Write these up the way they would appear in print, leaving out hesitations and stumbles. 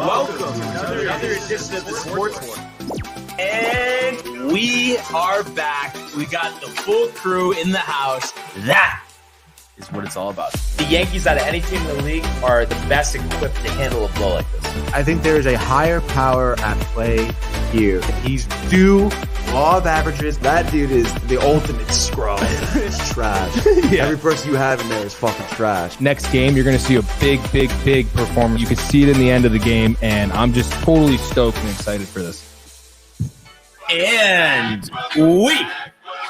welcome to another edition of the Sports War. And we are back. We got the full crew in the house. That is what it's all about. The Yankees, out of any team in the league, are the best equipped to handle a blow like this. I think there is a higher power at play here. He's due law of averages. That dude is the ultimate scrub. It's trash. Yeah. Every person you have in there is fucking trash. Next game, you're going to see a big performance. You can see it in the end of the game, and I'm just totally stoked and excited for this. And we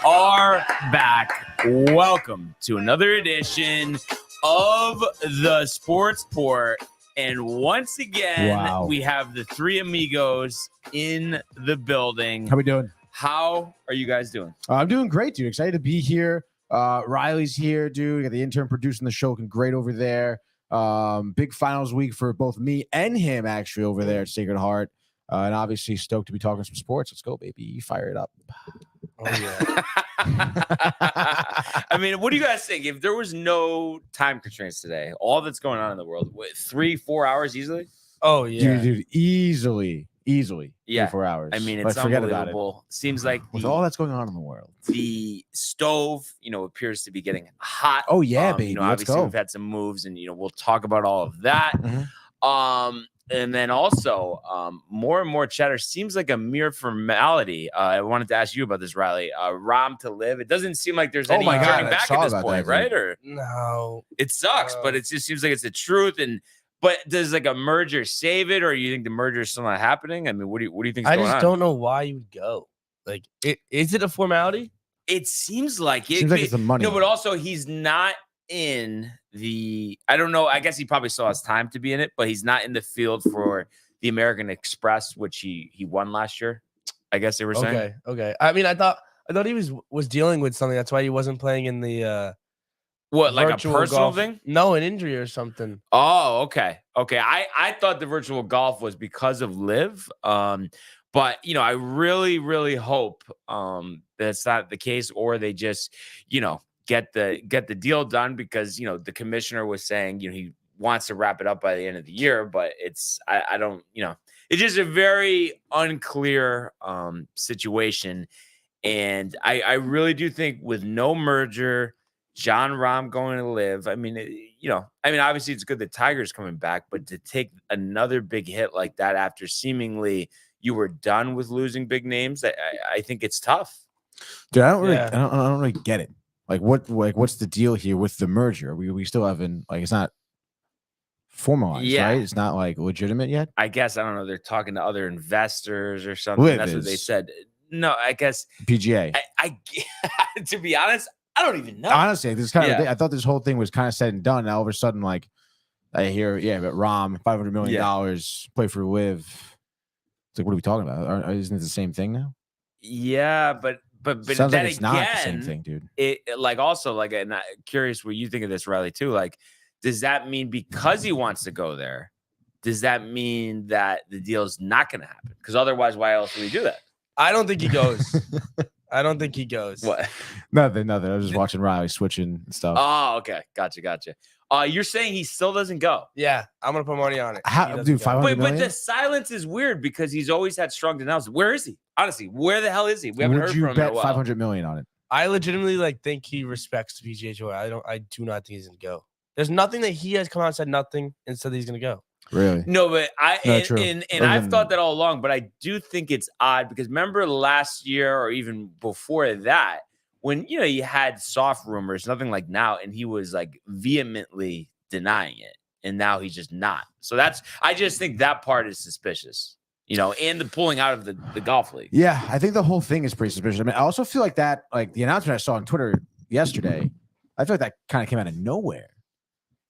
are back. Welcome to another edition of the Sports Port. And once again, we have the three amigos in the building. How we doing? How are you guys doing? I'm doing great, dude. Excited to be here. Riley's here, dude. We got the intern producing the show, looking great over there. Big finals week for both me and him, actually, over there at Sacred Heart. And obviously stoked to be talking some sports. Let's go, baby. Fire it up. Oh, yeah. I mean, what do you guys think? If there was no time constraints today, all that's going on in the world, 3-4 hours easily? Oh, yeah. Dude, easily. Yeah. 4 hours. I mean, it's unbelievable. Seems like with all that's going on in the world, the stove, appears to be getting hot. Oh, yeah, baby. Obviously we've had some moves, and we'll talk about all of that. Mm-hmm. And then also, more and more chatter seems like a mere formality. I wanted to ask you about this, Riley. Rom to live. It doesn't seem like there's any turning back at this point, right? Or no, it sucks, but it just seems like it's the truth. But does like a merger save it, or you think the merger is still not happening? I mean, what do you think? I just don't know why you would go. Like, is it a formality? It seems like it. Seems like it's the money. No, but also he's not in the. I don't know. I guess he probably still has time to be in it, but he's not in the field for the American Express, which he won last year. I guess they were saying. Okay. I mean, I thought he was dealing with something. That's why he wasn't playing in the. What, like a personal golf thing? No, an injury or something. Oh, okay. I thought the virtual golf was because of Liv. But I really hope that's not the case, or they just, get the deal done, because the commissioner was saying he wants to wrap it up by the end of the year, but I don't, it's just a very unclear situation. And I really do think with no merger, John Rahm going to live. I mean, obviously it's good that Tiger's coming back, but to take another big hit like that after seemingly you were done with losing big names, I think it's tough. Dude, I don't really get it. What's the deal here with the merger? We still haven't, it's not formalized, right? It's not legitimate yet. I guess, I don't know. They're talking to other investors or something. That's what they said. No, I guess PGA. I to be honest, I don't even know. Honestly, this kind of I thought this whole thing was kind of said and done. Now all of a sudden, I hear, but Rom, $500 million, play for Liv. It's like, what are we talking about? Isn't it the same thing now? Yeah, but sounds then like it's not the same thing, dude. And I'm curious what you think of this, Riley, too. Does that mean because he wants to go there, does that mean that the deal is not going to happen? Because otherwise, why else would we do that? I don't think he goes. I don't think he goes. What? Nothing. I was just watching Riley switching and stuff. Oh, okay. Gotcha. You're saying he still doesn't go? Yeah, I'm gonna put money on it. How, dude, $500 million? But the silence is weird because he's always had strong denials. Where is he? Honestly, where the hell is he? We haven't heard from him. Would you bet $500 million on it? I legitimately think he respects the PGA Tour. I do not think he's gonna go. There's nothing that he has come out and said nothing and said he's gonna go. Really? No, but I've thought that all along, but I do think it's odd because remember last year or even before that, when you had soft rumors, nothing like now, and he was vehemently denying it, and now he's just not. So I just think that part is suspicious, and the pulling out of the golf league. Yeah, I think the whole thing is pretty suspicious. I mean, I also feel like that, the announcement I saw on Twitter yesterday, I feel like that kind of came out of nowhere.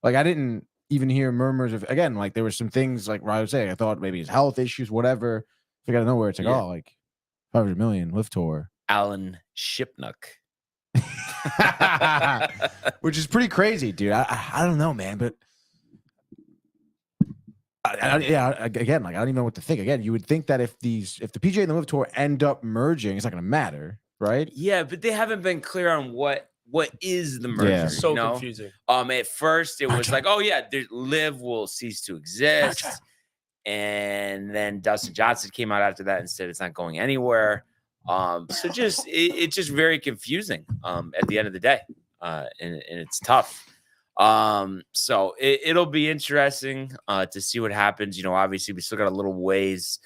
I didn't even hear murmurs of, again, there were some things like Ryan was saying, I thought maybe his health issues, whatever. I got to know where it's $500 million live tour. Alan Shipnuck. Which is pretty crazy, dude. I don't know, man, but again, I don't even know what to think. Again, you would think that if the PGA and the live tour end up merging, it's not going to matter, right? Yeah, but they haven't been clear on what is the merger. Yeah. So confusing. At first it was live will cease to exist. And then Dustin Johnson came out after that and said it's not going anywhere. So just it's just very confusing at the end of the day, and it's tough. So it'll be interesting to see what happens. You know, obviously we still got a little ways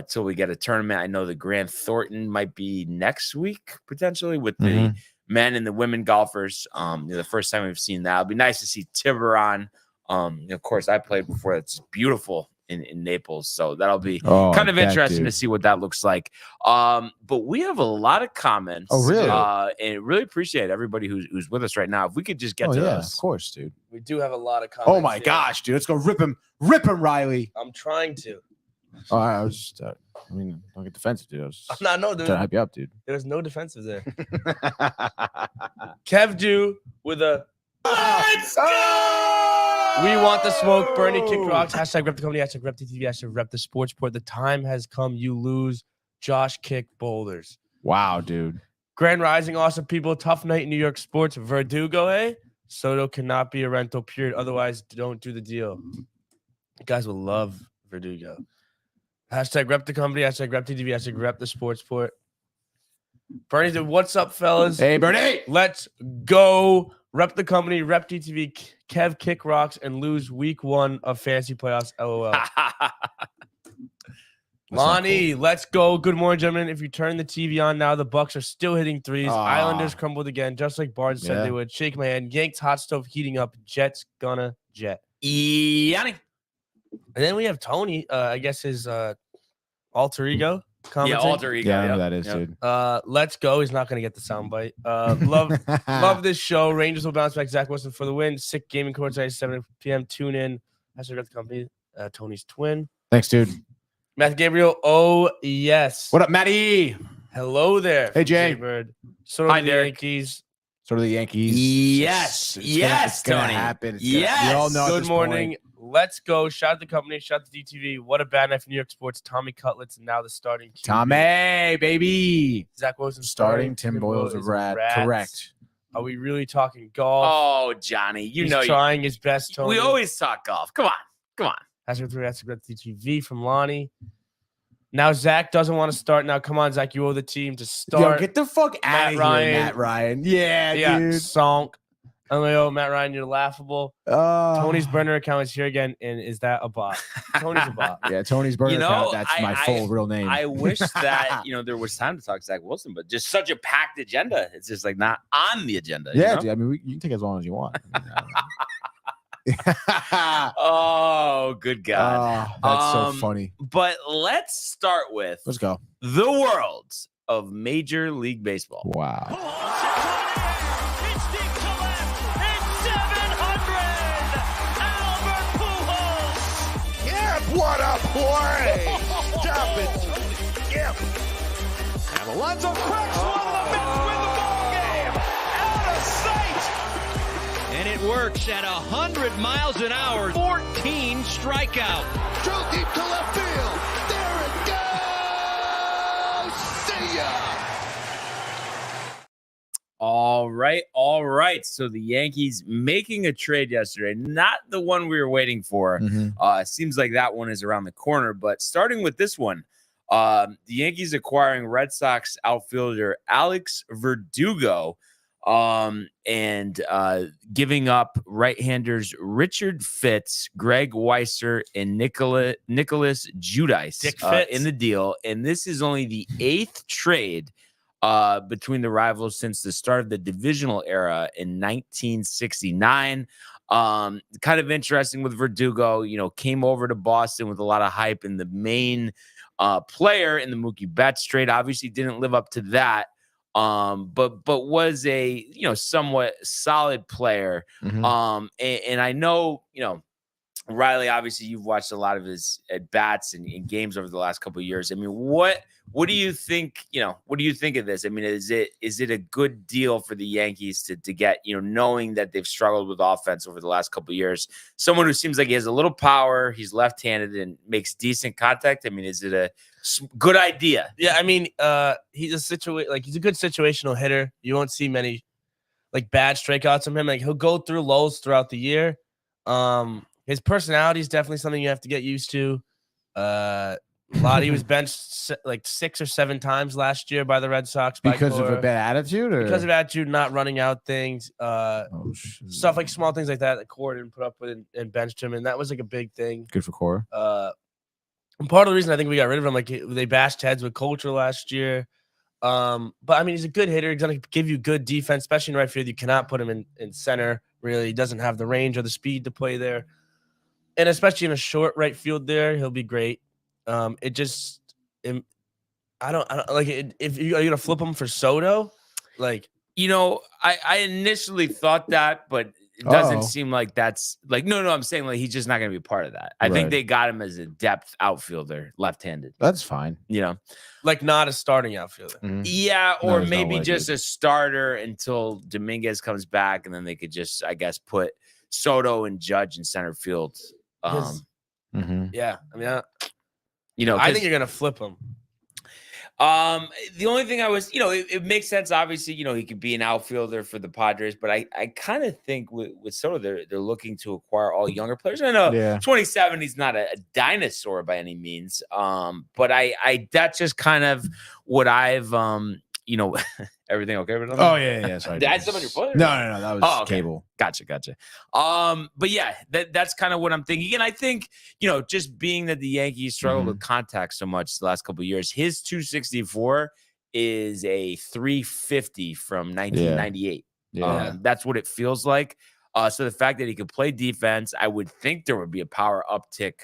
till we get a tournament. I know the Grant Thornton might be next week potentially with the men and the women golfers. The first time we've seen that. It'll be nice to see Tiburon. Of course, I played before. It's beautiful in Naples, so that'll be kind of interesting to see what that looks like. But we have a lot of comments. Oh, really? And really appreciate everybody who's with us right now. If we could just get to those. Of course, dude. We do have a lot of comments. Oh my gosh, dude. Let's go rip him, Riley. I'm trying to. Oh, I was just, don't get defensive, dude. I was just no, trying to hype you up, dude. There's no defensive there. Kev do with a Let's go! We want the smoke. Bernie kick rocks. Hashtag rep the company. Hashtag rep the TV. Hashtag rep the sports port. The time has come. You lose. Josh kick boulders. Wow, dude. Grand Rising, awesome people. Tough night in New York sports. Verdugo, eh? Soto cannot be a rental, period. Otherwise, don't do the deal. You guys will love Verdugo. Hashtag rep the company. Hashtag rep TV. Hashtag rep the sports port. Bernie said, what's up, fellas? Hey, Bernie. Let's go. Rep the company, rep DTV, Kev kick rocks, and lose week 1 of fantasy playoffs. LOL. Lonnie, cool. Let's go. Good morning, gentlemen. If you turn the TV on now, the Bucks are still hitting threes. Islanders crumbled again, just like Barnes said they would. Shake my hand. Yanks hot stove heating up. Jets gonna jet. Yanni. And then we have Tony. I guess his alter ego. Yeah, alter ego. Yeah, I know that is, dude. Let's go. He's not going to get the soundbite. Love this show. Rangers will bounce back. Zach Wilson for the win. Sick gaming court tonight, 7 p.m. Tune in. Hashtag rep the company. Tony's twin. Thanks, dude. Matt Gabriel. Oh, yes. What up, Matty? Hello there. Hey, Jay. Bird. So are the Yankees. So are the Yankees. Yes. It's Tony. Gonna happen. Yes. We all know. Good morning. Let's go. Shout out the company. Shout out to DTV. What a bad night for New York sports. Tommy Cutlets now the starting QB. Tommy, baby. Zach Wilson starting. Tim Boyle's a rat. Correct. Are we really talking golf? Oh, Johnny, He's trying his best. Tony. We always talk golf. Come on. That's what DTV from Lonnie. Now Zach doesn't want to start. Now come on, Zach. You owe the team to start. Yo, get the fuck out of here, Matt Ryan. Yeah, dude. Sonk. Oh, Matt Ryan, you're laughable. Tony's burner account is here again, and is that a bot? Tony's a bot. Yeah, Tony's burner account. That's my full real name. I wish that there was time to talk to Zach Wilson, but just such a packed agenda. It's just like not on the agenda. Yeah, dude, I mean, you can take as long as you want. Oh, good God. That's so funny. But let's start with let's go. The world of Major League Baseball. Wow. What a play! Stop it! Yep. And Alonso cracks one of the Mets win the ball game! Out of sight! And it works at 100 miles an hour. 14 strikeout. Drove deep to left field. There it goes! See ya! All right. So the Yankees making a trade yesterday, not the one we were waiting for. Seems like that one is around the corner. But starting with this one, the Yankees acquiring Red Sox outfielder Alex Verdugo and giving up right-handers Richard Fitz, Greg Weiser, and Nicholas Judice in the deal. And this is only the 8th trade between the rivals since the start of the divisional era in 1969. Kind of interesting with Verdugo, came over to Boston with a lot of hype, and the main player in the Mookie Betts trade obviously didn't live up to that. But was a somewhat solid player. And I know Riley, obviously you've watched a lot of his at bats and games over the last couple of years. I mean, what do you think? What do you think of this? I mean, is it a good deal for the Yankees to get, knowing that they've struggled with offense over the last couple of years? Someone who seems like he has a little power, he's left-handed and makes decent contact. I mean, is it a good idea? Yeah, I mean, he's a good situational hitter. You won't see many bad strikeouts from him. He'll go through lulls throughout the year. His personality is definitely something you have to get used to. He was benched like 6 or 7 times last year by the Red Sox Because of a bad attitude, or because of attitude, not running out things, stuff like shit. small things like that Cora didn't put up with and benched him, and that was like a big thing. Good for Cora. And part of the reason I think we got rid of him, like they bashed heads with culture last year. But I mean, he's a good hitter. He's gonna give you good defense, especially in right field. You cannot put him in center. Really, he doesn't have the range or the speed to play there, and especially in a short right field there, he'll be great. I don't like it. If are you gonna flip him for Soto, like I initially thought that, but it doesn't Uh-oh. seem like that's like no. I'm saying like he's just not going to be a part of that. I think Right. they got him as a depth outfielder, left-handed. That's fine. like not a starting outfielder. Mhm. Yeah, No, or there's no maybe way, just dude. a starter until Dominguez comes back, and then they could just, I guess, put Soto and Judge in center field. Because- Mhm. Yeah, I mean, I 'cause- think you're gonna flip him. The only thing I was, it makes sense. Obviously, he could be an outfielder for the Padres, but I kind of think with Soto, they're looking to acquire all younger players. I know Yeah. 27, he's not a dinosaur by any means. But I that's just kind of what I've everything okay with them? Oh yeah. Sorry. Did I step on your foot or No, no? that was Oh, okay. cable. Gotcha. But yeah, that's kind of what I'm thinking. And I think, just being that the Yankees struggled with contact so much the last couple of years, his 264 is a 350 from 1998. Yeah. That's what it feels like. So the fact that he could play defense, I would think there would be a power uptick,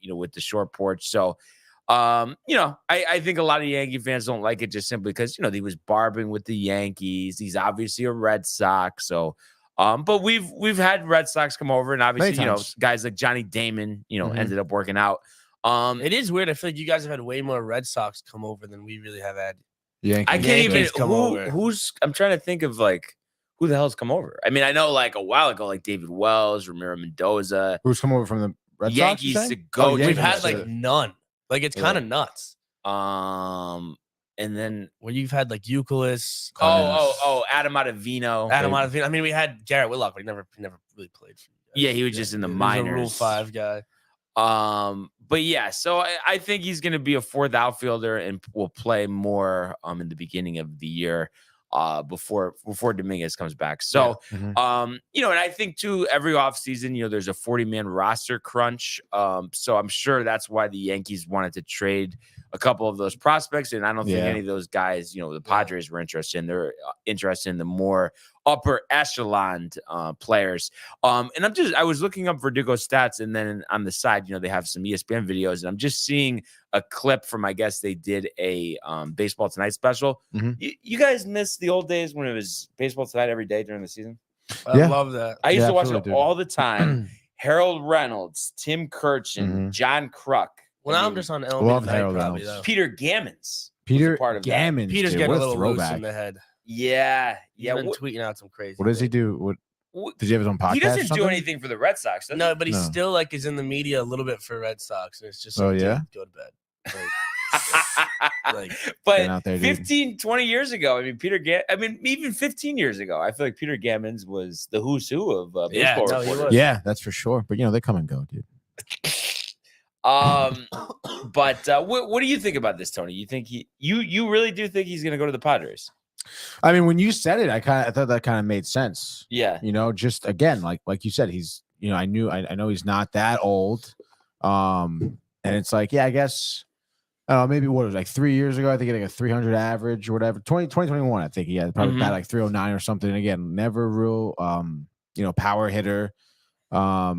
with the short porch. So, I think a lot of Yankee fans don't like it just simply because, he was barbing with the Yankees. He's obviously a Red Sox. So, but we've had Red Sox come over, and obviously, Many times. guys like Johnny Damon, Mhm. ended up working out. It is weird. I feel like you guys have had way more Red Sox come over than we really have had. Yankees. I can't even Yankees come over. I'm trying to think of like who the hell's come over. I mean, I know like a while ago, like David Wells, Ramiro Mendoza, Who's come over from the Red Yankees Sox? to you saying? go. Oh, to We've Yankees. had like none. Like it's kind of nuts. And then Where you've had like Euclid, Adam Ottavino. Adam Ottavino. I mean, we had Garrett Whitlock, but he never really played for you guys. Yeah, he was just in the He was minors. a Rule 5 guy. But yeah, so I think he's going to be a fourth outfielder and will play more in the beginning of the year before Dominguez comes back. So, Mhm. And I think too, every offseason, there's a 40-man roster crunch. So I'm sure that's why the Yankees wanted to trade a couple of those prospects. And I don't think Yeah. any of those guys, the Padres were interested in. They're interested in the more upper echelon players. And I was looking up Verdugo's stats, and then on the side, they have some ESPN videos, and I'm just seeing a clip from, I guess they did a Baseball Tonight special. Mhm. You guys miss the old days when it was Baseball Tonight every day during the season? I Yeah. love that. I used Yeah, to watch absolutely, it dude. all the time. Harold Reynolds, Tim Kirchin, Mhm. John Kruk. Well, I now mean, I'm just on MLB Love Tonight Harold probably, Reynolds. though. Peter Gammons. Peter part of that. Gammons. Peter's dude, getting what a little loose throwback. in the head. Yeah. He's Yeah. been tweeting out some crazy. What does he things. do? What What- does he have his own podcast? He or doesn't do something? anything for the Red Sox, does No, but he No. still like is in the media a little bit for Red Sox, and it's just Oh, like, yeah? dude, go to bed. Like, but Getting out there, dude. 15, 20 years ago, even 15 years ago, I feel like Peter Gammons was the who's who of Yeah, baseball no, he reporters. was. Yeah, that's for sure. But they come and go, dude. But what do you think about this, Tony? You think you really do think he's going to go to the Padres? I mean, when you said it, I thought that kind of made sense. Yeah. Just again, like you said, he's I know he's not that old. And it's like, yeah, I guess maybe what it was like 3 years ago, I think he had like a 300 average or whatever. 2021, I think he had probably bat like 309 or something. And again, never real power hitter. I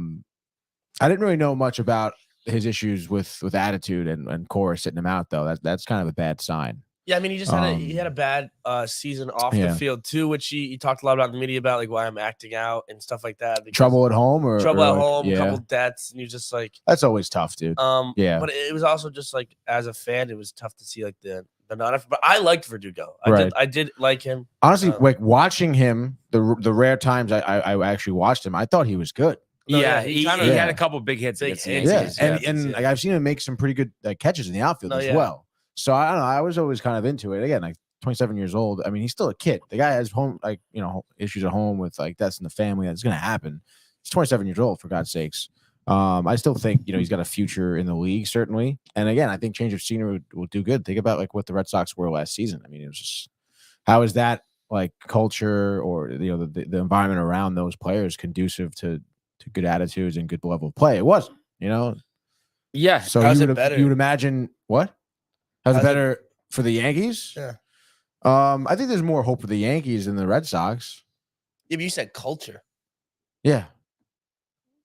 didn't really know much about his issues with attitude and Cora sitting him out though. That's kind of a bad sign. yeah, I mean, he just had a bad season off yeah. the field too, which he talked a lot about in the media about, like why I'm acting out and stuff like that. because- Trouble at home or trouble or at like- home, Yeah, couple deaths, and you're just like, that's always tough, dude. Yeah. But it was also just like as a fan, it was tough to see like the not. But I liked Verdugo. I did like him. Honestly, like watching him, the rare times I actually watched him, I thought he was good. No, yeah, yeah, he he kinda- had Yeah. a couple big hits Big against the hits, Yankees. Yeah, Yeah. and like I've seen him make some pretty good catches in the outfield Oh, as yeah. well. So I don't know. I was always kind of into it. Again, like 27 years old. I mean, he's still a kid. The guy has home, issues at home with like that's in the family. That's gonna happen. He's 27 years old, for God's sakes. I still think he's got a future in the league, certainly. And again, I think change of scenery will do good. Think about like what the Red Sox were last season. I mean, it was just how is that like culture or the environment around those players conducive to good attitudes and good level of play? It wasn't, Yeah. So How's you it would better? you would imagine what? How's it How's it- better for the Yankees? Yeah. I think there's more hope for the Yankees than the Red Sox. Yeah, but you said culture. Yeah.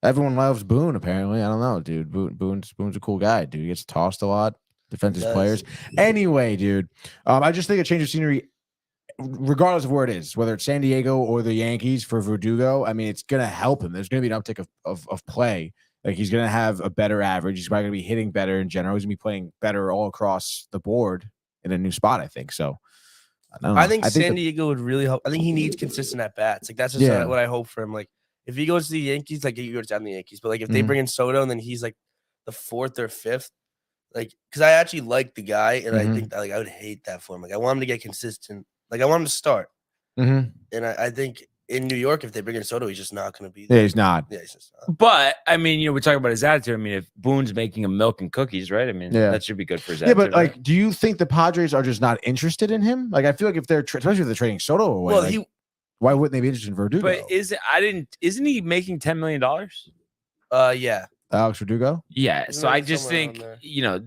Everyone loves Boone, apparently. I don't know, dude. Boone's a cool guy, dude. He gets tossed a lot. Defends his Does. players. Anyway, dude. I just think a change of scenery, regardless of where it is, whether it's San Diego or the Yankees for Verdugo, I mean, it's gonna help him. There's gonna be an uptick of play. Like he's gonna have a better average. He's probably gonna be hitting better in general. He's gonna be playing better all across the board in a new spot, I think. So I don't know. I think San Diego would really help. I think he needs consistent at bats. Like that's just what I hope for him. Like if he goes to the Yankees, like he goes down the Yankees. But like if they bring in Soto and then he's like the 4th or 5th, like because I actually like the guy and I think that like I would hate that for him. Like I want him to get consistent. Like I want him to start. And I think in New York, if they bring in Soto, he's just not going to be there. Yeah, he's not. Yeah, he's just not. But I mean, we're talking about his attitude. I mean, if Boone's making him milk and cookies, right? I mean, that should be good for his attitude. Yeah, but like, right? do you think the Padres are just not interested in him? Like, I feel like if they're especially if they're trading Soto away, Well, why wouldn't they be interested in Verdugo? But isn't he making $10 million? Yeah. Alex Verdugo? Yeah. So I just think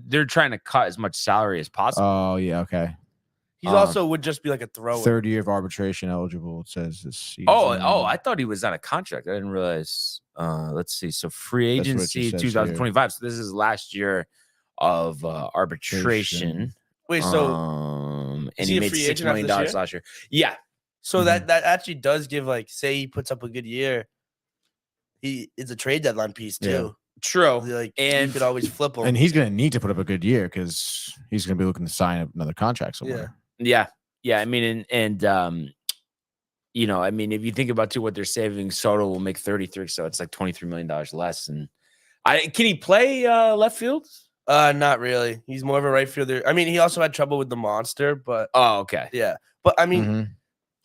they're trying to cut as much salary as possible. Oh yeah, okay. He's also would just be like a thrower. 3rd year of arbitration eligible. It says this season. Oh, I thought he was on a contract. I didn't realize. Let's see. So free That's what it agency says 2025. So this is last year of arbitration. Wait, so and is he he a made free $6 agent after million this year? last year. Yeah. So that actually does give like say he puts up a good year. It's a trade deadline piece too. Yeah. True. Like And you could always flip him. And he's going to need to put up a good year because he's going to be looking to sign another contract somewhere. Yeah. I mean, and I mean, if you think about too what they're saving, Soto will make 33, so it's like $23 million less. And can he play left field? Not really. He's more of a right fielder. I mean, he also had trouble with the monster, but okay. Yeah. But I mean,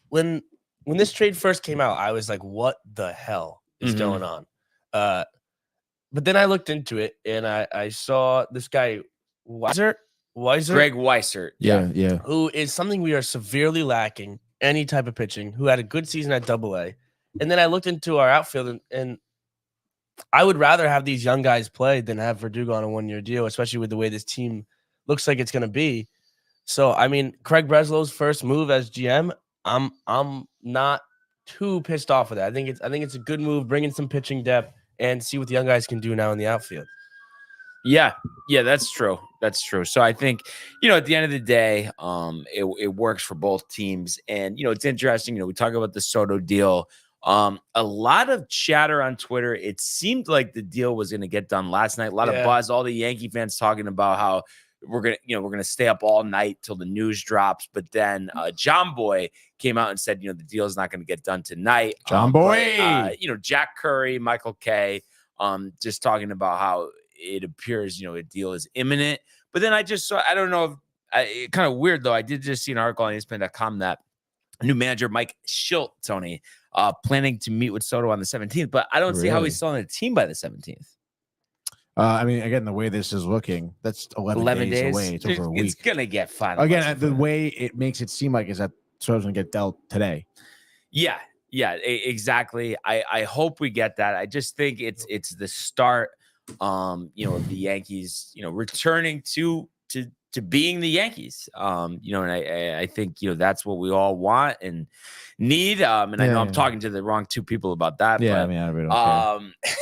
when this trade first came out, I was like, what the hell is going on? But then I looked into it and I saw this guy Weiser, Greg Weissert. Yeah. who is something we are severely lacking, any type of pitching, who had a good season at AA. And then I looked into our outfield and I would rather have these young guys play than have Verdugo on a 1-year deal, especially with the way this team looks like it's going to be. So, I mean, Craig Breslow's first move as GM, I'm not too pissed off with that. I think it's a good move, bringing some pitching depth and see what the young guys can do now in the outfield. Yeah, that's true. So I think, at the end of the day, it works for both teams. And, it's interesting, we talk about the Soto deal. A lot of chatter on Twitter. It seemed like the deal was going to get done last night. A lot of buzz, all the Yankee fans talking about how we're going to stay up all night till the news drops. But then John Boy came out and said, the deal is not going to get done tonight. John Boy, but, Jack Curry, Michael Kay, just talking about how it appears, a deal is imminent. But then I just saw, I don't know if kind of weird though. I did just see an article on ESPN.com that new manager Mike Schilt, Tony, planning to meet with Soto on the 17th, but I don't see how he's still on the team by the 17th. I mean, again, the way this is looking, that's 11 days away. It's over a week. It's gonna get final. Again, the way it makes it seem like is that Soto's gonna get dealt today. Yeah, exactly. I hope we get that. I just think it's the start, of the Yankees, returning to being the Yankees, and I think, that's what we all want and need. And I know I'm talking to the wrong two people about that. Yeah, but, I mean, I really don't care.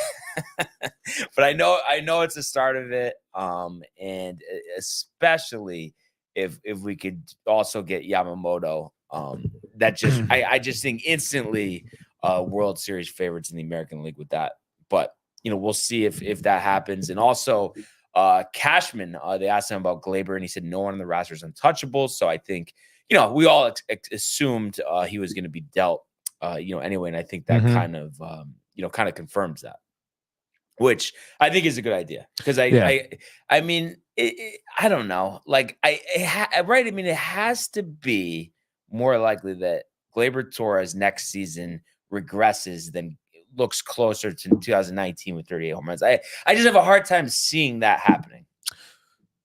but I know it's the start of it. And especially if we could also get Yamamoto, that just, I just think instantly World Series favorites in the American League with that. But, we'll see if that happens. And also, Cashman, they asked him about Glaber, and he said no one on the roster is untouchable. So I think, we all assumed he was going to be dealt, anyway. And I think that kind of confirms that, which I think is a good idea because I mean, I don't know, like right. I mean, it has to be more likely that Glaber Torres next season regresses than looks closer to 2019 with 38 home runs. I just have a hard time seeing that happening.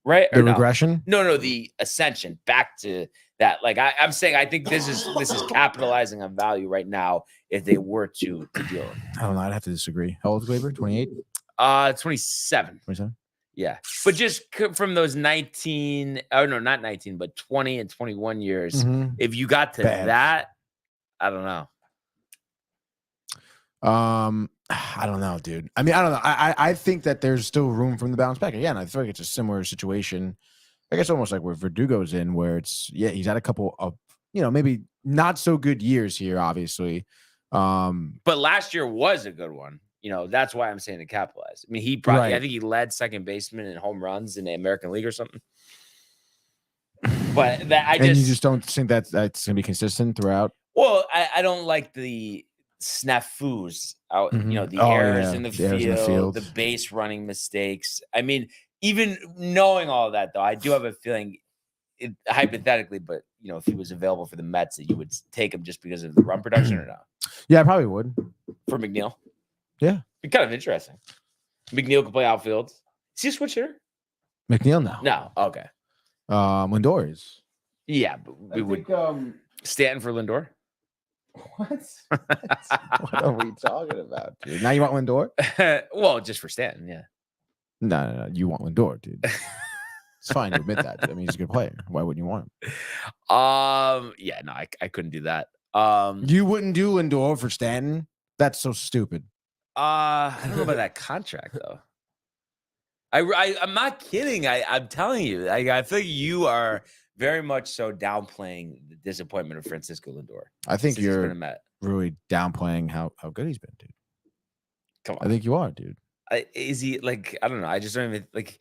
Right? The Or no? regression? No, the ascension back to that. Like I'm saying, I think this is capitalizing on value right now if they were to deal it. I don't know. I'd have to disagree. How old is Glaber? 28? 27. 27? Yeah. But just from those 19, oh no, not 19, but 20 and 21 years, if you got to that, I don't know. I don't know, dude. I mean, I don't know. I think that there's still room for him to bounce back. Again, I feel like it's a similar situation. I guess almost like where Verdugo's in, where it's he's had a couple of maybe not so good years here, obviously. But last year was a good one. That's why I'm saying to capitalize. I mean, he probably I think he led second baseman in home runs in the American League or something. But that you just don't think that's gonna be consistent throughout. Well, I don't like the snafus out, the errors in the field, the base running mistakes. I mean, even knowing all of that, though, I do have a feeling, hypothetically, but if he was available for the Mets, that you would take him just because of the run production or not. Yeah, I probably would. For McNeil, yeah, be kind of interesting. McNeil could play outfield. Is he a switch hitter? McNeil, no. No, okay. Lindor is. Yeah, but we would Stanton for Lindor. What? What are we talking about, dude? Now you want Lindor? Well, just for Stanton, yeah. No. You want Lindor, dude. It's fine to admit that. I mean, he's a good player. Why wouldn't you want him? Yeah, no, I couldn't do that. You wouldn't do Lindor for Stanton? That's so stupid. I don't know about that contract though. I'm not kidding. I'm telling you. I feel like you are very much so downplaying the disappointment of Francisco Lindor. I think you're really downplaying how good he's been, dude. Come on. I think you are, dude. Is he like? I don't know. I just don't even like.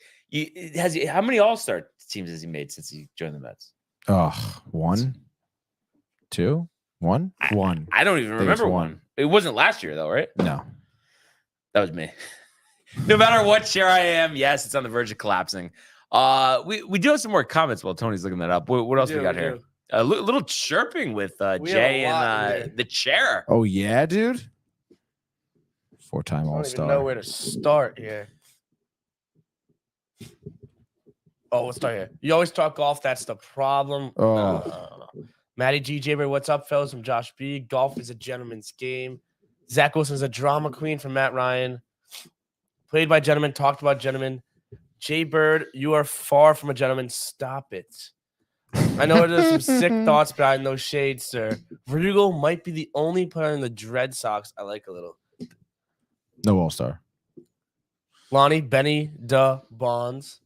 How many All-Star teams has he made since he joined the Mets? Oh, 1, 2, 1, 1. I don't even remember one. It wasn't last year though, right? No, that was me. No matter what chair I am, yes, it's on the verge of collapsing. We do have some more comments while Tony's looking that up. What else we got here? A little chirping with Jay and the chair. Oh yeah, dude. 4-time All-Star. I don't even know where to start here. Oh, let's start here. You always talk golf. That's the problem. Matty G. Jaber, what's up, fellas? From Josh B. Golf is a gentleman's game. Zach Wilson's a drama queen from Matt Ryan. Played by gentlemen, talked about gentlemen. Jay Bird, you are far from a gentleman. Stop it. I know there's some sick thoughts behind those shades, sir. Verdugo might be the only player in the Red Sox I like a little. No All-Star. Lonnie, Benny, Bonds.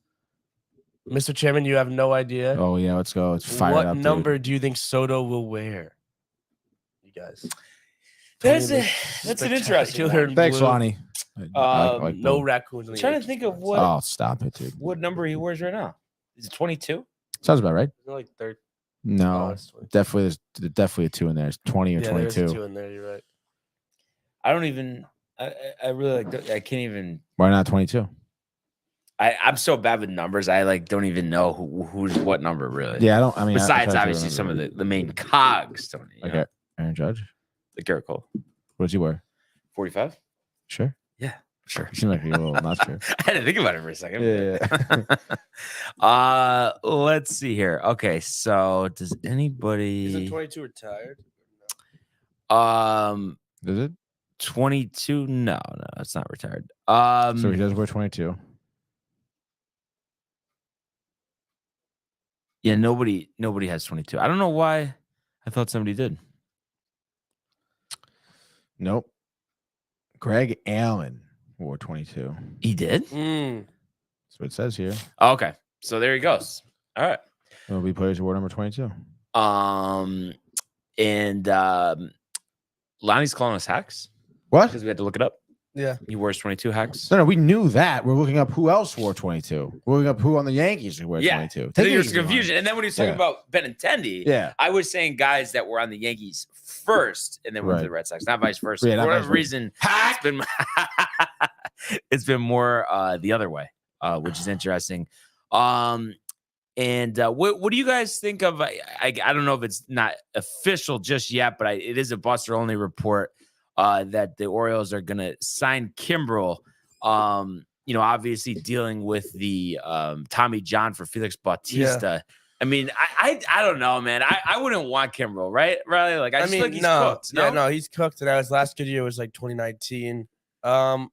Mr. Chairman, you have no idea. Oh, yeah, let's go. Let's fire it up. What number do you think Soto will wear? You guys. That's an interesting one. Thanks, Lonnie. No raccoons. I'm trying to think of what. Oh, stop it, dude. What number he wears right now? Is it 22? Sounds about right. Like third. No, definitely a 2 in there. It's 20 or 22. There's a 2 in there. You're right. I don't even. I really like. I can't even. Why not 22? I'm so bad with numbers. I don't even know who's what number really. Yeah, I don't. I mean, besides obviously some of the main cogs, Tony. Okay, Aaron Judge. The Garrett Cole. What does he wear? 45. Sure. Yeah, sure. You seem like you're a little not sure. I had to think about it for a second. Yeah. Let's see here. Okay, so does anybody? Is it 22 retired? Is it 22? No, it's not retired. So he does wear 22. Yeah, nobody has 22. I don't know why. I thought somebody did. Nope. Greg Allen wore 22. He did? That's what it says here. Okay. So there he goes. All right. MLB players who wore number 22. And Lonnie's calling us hacks. What? Because we had to look it up. Yeah. He wears 22 hacks. No, we knew that. We're looking up who else wore 22. We're looking up who on the Yankees who wear 22. There's confusion. And then when he was talking about Benintendi, I was saying guys that were on the Yankees first and then went to the Red Sox, not vice versa. For whatever reason, it's been more the other way, which is interesting. And what do you guys think of? I don't know if it's not official just yet, but it is a Buster only report. that the Orioles are going to sign Kimbrel. Obviously dealing with the Tommy John for Felix Bautista. I mean, I don't know, man. I wouldn't want Kimbrel, right? Riley? Like, I feel like he's cooked. No? Yeah, no, he's cooked. And his last good year was like 2019. I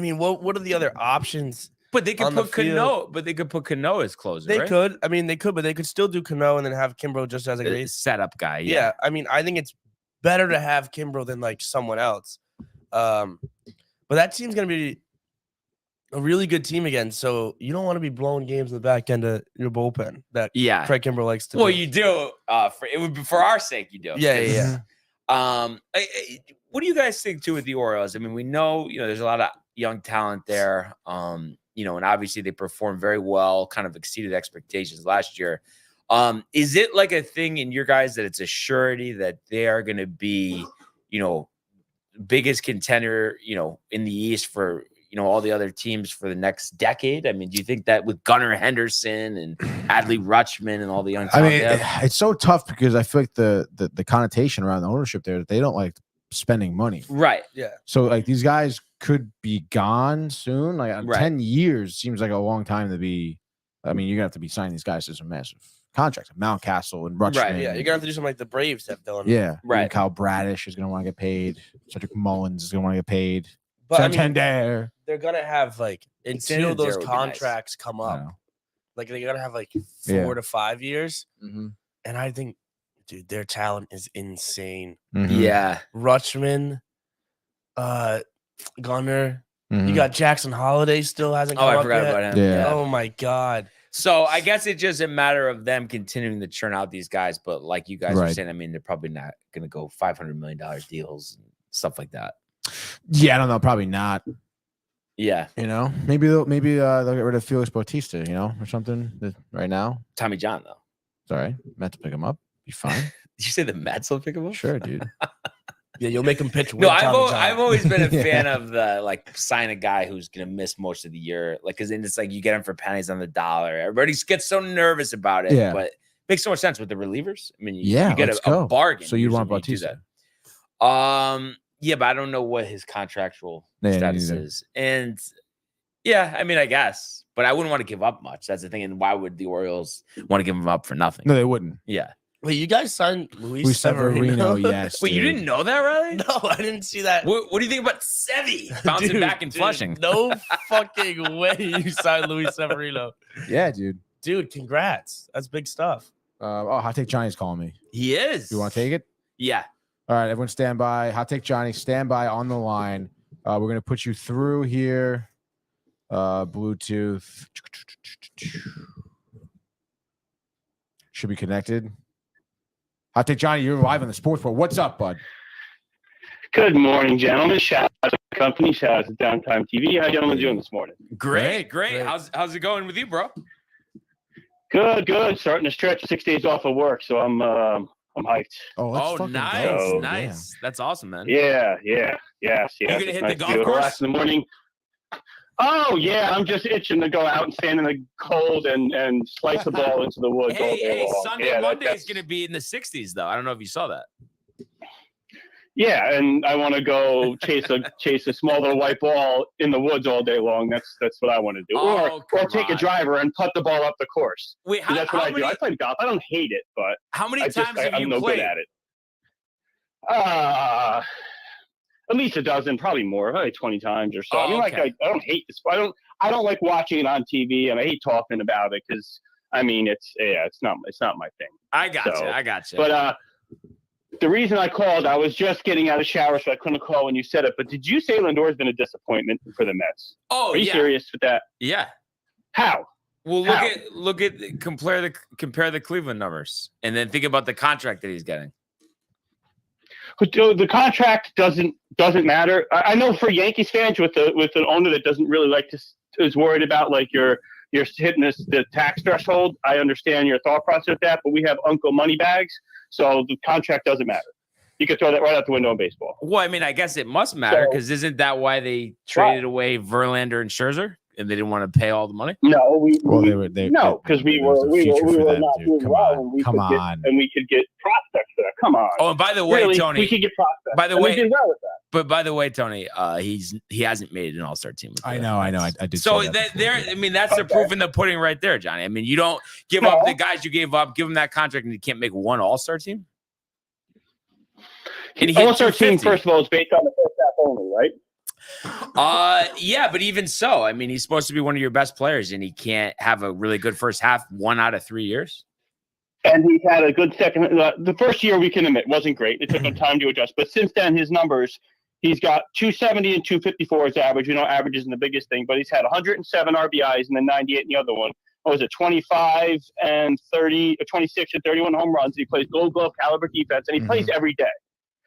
mean, what are the other options? But they could put Cano. But they could put Cano as closer. They right? could. I mean, they could, but they could still do Cano and then have Kimbrel just as a setup guy. Yeah. I mean, I think it's better to have Kimbrel than like someone else. But that team's gonna be a really good team again. So you don't want to be blowing games in the back end of your bullpen. That Craig Kimbrel likes to. Well, do. you do. It would be for our sake. You do. Yeah. What do you guys think too with the Orioles? I mean, we know there's a lot of young talent there. And obviously they performed very well, kind of exceeded expectations last year. Is it like a thing in your guys that it's a surety that they are going to be, biggest contender, in the East for, all the other teams for the next decade? I mean, do you think that with Gunnar Henderson and Adley Rutschman and all the young talent? I mean, it's so tough because I feel like the connotation around the ownership there, they don't like spending money. Right. Yeah. So like these guys could be gone soon. Like 10 years seems like a long time to be. I mean, you're gonna have to be signing these guys to some massive contracts, Mountcastle and Rutschman. Right. Yeah. You're gonna have to do something like the Braves have done. Yeah. Right. And Kyle Bradish is gonna want to get paid. Cedric Mullins is gonna want to get paid. But Santander. they're gonna have like until Santander those would be contracts come up. Like they're gonna have like 4 to 5 years. Mm-hmm. And I think, dude, their talent is insane. Mhm. Yeah. Rutschman, Gunnar. Mhm. You got Jackson Holiday still hasn't come I up forgot yet. about him. Yeah. Oh my God. So I guess it's just a matter of them continuing to churn out these guys. But like you guys are Right. saying, I mean, they're probably not going to go $500 million deals and stuff like that. Yeah, I don't know. Probably not. Yeah. Maybe they'll get rid of Felix Bautista, or something right now. Tommy John, though. Sorry, meant to pick him up. Be fine. Did you say the Mets will pick him up? Sure, dude. Yeah, you'll make him pitch. No, with Tommy John. I've always been a Yeah. fan of the sign a guy who's gonna miss most of the year, because then it's like you get him for pennies on the dollar. Everybody gets so nervous about it, Yeah. but it makes so much sense with the relievers. I mean, you get let's a go. bargain. So you'd want usually when you do Bautista? that. Yeah, but I don't know what his contractual status neither. is, and yeah, I mean, I guess, but I wouldn't want to give up much. That's the thing, and why would the Orioles want to give him up for nothing? No, they wouldn't. Yeah. Wait, you guys signed Luis Luis Severino, Severino? yes. Wait, you dude. didn't know that, Riley? No, I didn't see that. What do you think about Sevy bouncing Dude, back and Flushing? No fucking way you signed Luis Severino. Yeah, dude. Dude, congrats. That's big stuff. Hot Take Johnny's calling me. He is. You want to take it? Yeah. All right, everyone stand by. Hot Take Johnny, stand by on the line. We're going to put you through here. Bluetooth. Should be connected. Hot Take Johnny, you're live on the Sports Board. What's up, bud? Good morning, gentlemen. Shout out to the company. Shout out to Downtime TV. How gentlemen doing this morning? Great. Great. How's it going with you, bro? Good. Starting to stretch 6 days off of work, so I'm hyped. Oh, let's Nice. go. Nice. That's awesome, man. Yeah. Yes. You gonna It's hit nice the to golf be able to course? relax in the morning. Oh yeah, I'm just itching to go out and stand in the cold and slice the ball into the woods all day Hey, long. Sunday, Monday is going to be in the 60s, though. I don't know if you saw that. Yeah, and I want to go chase a small little white ball in the woods all day long. That's what I want to do. Oh, or come take on. a driver and putt the ball up the course. Wait, 'Cause that's what I do. many, I play golf. I don't hate it, but how many times have I'm you no played? good at it. At least a dozen, probably more, probably 20 times or so. Oh, I mean, okay. I don't hate this. I don't like watching it on TV, and I hate talking about it because I mean, it's not my thing. I got So, you. I got you. But the reason I called, I was just getting out of the shower, so I couldn't call when you said it. But did you say Lindor's been a disappointment for the Mets? oh, Are you yeah. serious with that? Yeah. How? Well, How? look at compare the Cleveland numbers, and then think about the contract that he's getting. But the contract doesn't matter. I know for Yankees fans with an owner that doesn't really like to is worried about like you're hitting the tax threshold. I understand your thought process with that, but we have Uncle Moneybags, so the contract doesn't matter. You could throw that right out the window in baseball. Well, I mean, I guess it must matter So- because isn't that why they traded away Verlander and Scherzer? and they didn't want to pay all the money? No, because we were not doing Come well, on, and we come could on. we could get prospects there. Come on. Oh, and by the way, Really, Tony, we could get prospects. by the and way, we did well with that. but by the way, Tony, he hasn't made an All-Star team. With I the know. Mets. I did. So say that there, before. I mean, that's the proof in the pudding right there, Johnny. I mean, you don't give up the guys you gave up, give them that contract, and you can't make one All-Star team. And he All-Star team, first of all, is based on the first half only, right? Yeah, but even so, I mean, he's supposed to be one of your best players, and he can't have a really good first half 1 out of 3 years. And he's had a good second. The first year, we can admit, wasn't great. It took him time to adjust. But since then, his numbers, he's got 270 and 254 as average. Average isn't the biggest thing, but he's had 107 RBIs and then 98 in the other one. What was it, 25 and 30, 26 and 31 home runs. He plays Gold Glove caliber defense, and he plays every day.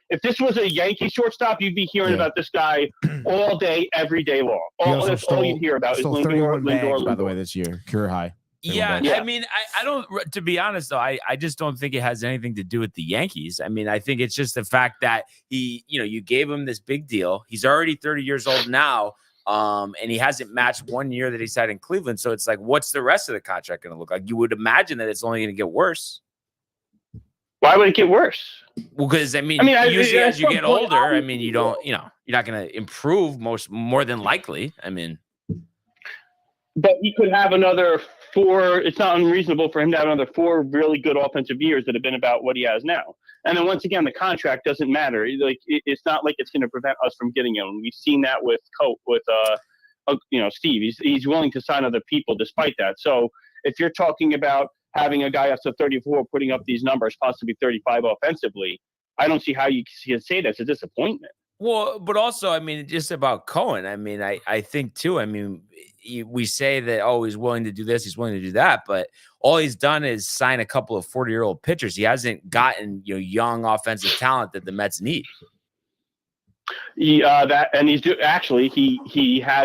If this was a Yankee shortstop, you'd be hearing about this guy all day, every day long. That's all you'd hear about is Lindor. By the way, this year, career high. Yeah, I mean, I don't. To be honest, though, I just don't think it has anything to do with the Yankees. I mean, I think it's just the fact that you gave him this big deal. He's already 30 years old now, and he hasn't matched 1 year that he's had in Cleveland. So it's like, what's the rest of the contract going to look like? You would imagine that it's only going to get worse. Why would it get worse? Well, because usually as you get older, I mean, you're not going to improve more than likely. I mean, but he could have another 4. It's not unreasonable for him to have another 4 really good offensive years that have been about what he has now. And then once again, the contract doesn't matter. Like it's not like it's going to prevent us from getting him. We've seen that with Steve. He's willing to sign other people despite that. So if you're talking about having a guy up to 34 putting up these numbers, possibly 35 offensively, I don't see how you can say that's a disappointment. Well, but also, I mean, just about Cohen. I mean, I think too. I mean, we say that he's willing to do this, he's willing to do that, but all he's done is sign a couple of 40-year-old pitchers. He hasn't gotten young offensive talent that the Mets need. He has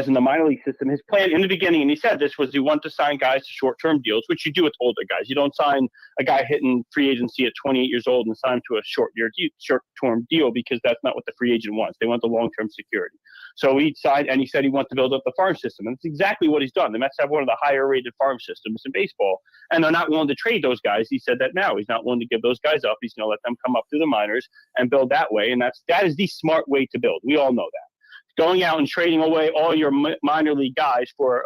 in the minor league system his plan in the beginning, and he said this was he wanted to sign guys to short-term deals, which you do with older guys. You don't sign a guy hitting free agency at 28 years old and sign him to a short-term deal because that's not what the free agent wants. They want the long-term security. So he signed, and he said he wants to build up the farm system, and that's exactly what he's done. The Mets have one of the higher-rated farm systems in baseball, and they're not willing to trade those guys. He said that now he's not willing to give those guys up. He's going to let them come up through the minors and build that way, and that is the smart way to build. We all know that. Going out and trading away all your minor league guys for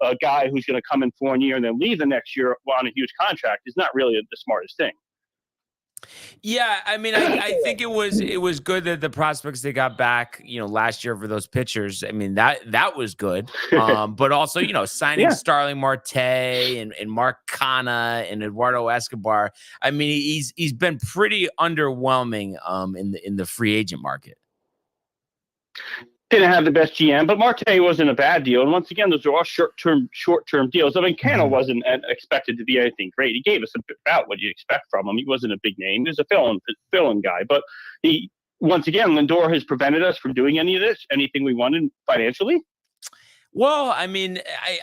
a guy who's going to come in for 1 year and then leave the next year on a huge contract is not really the smartest thing. Yeah, I mean, I think it was good that the prospects they got back, last year for those pitchers. I mean, that was good. But also, signing Starling Marte and Mark Canha and Eduardo Escobar. I mean, he's been pretty underwhelming in the free agent market. Didn't have the best GM, but Marte wasn't a bad deal. And once again, those are all short-term deals. I mean, Canha wasn't expected to be anything great. He gave us about what you expect from him. He wasn't a big name. He was a fill-in guy. But once again, Lindor has prevented us from doing anything we wanted financially. Well, I mean,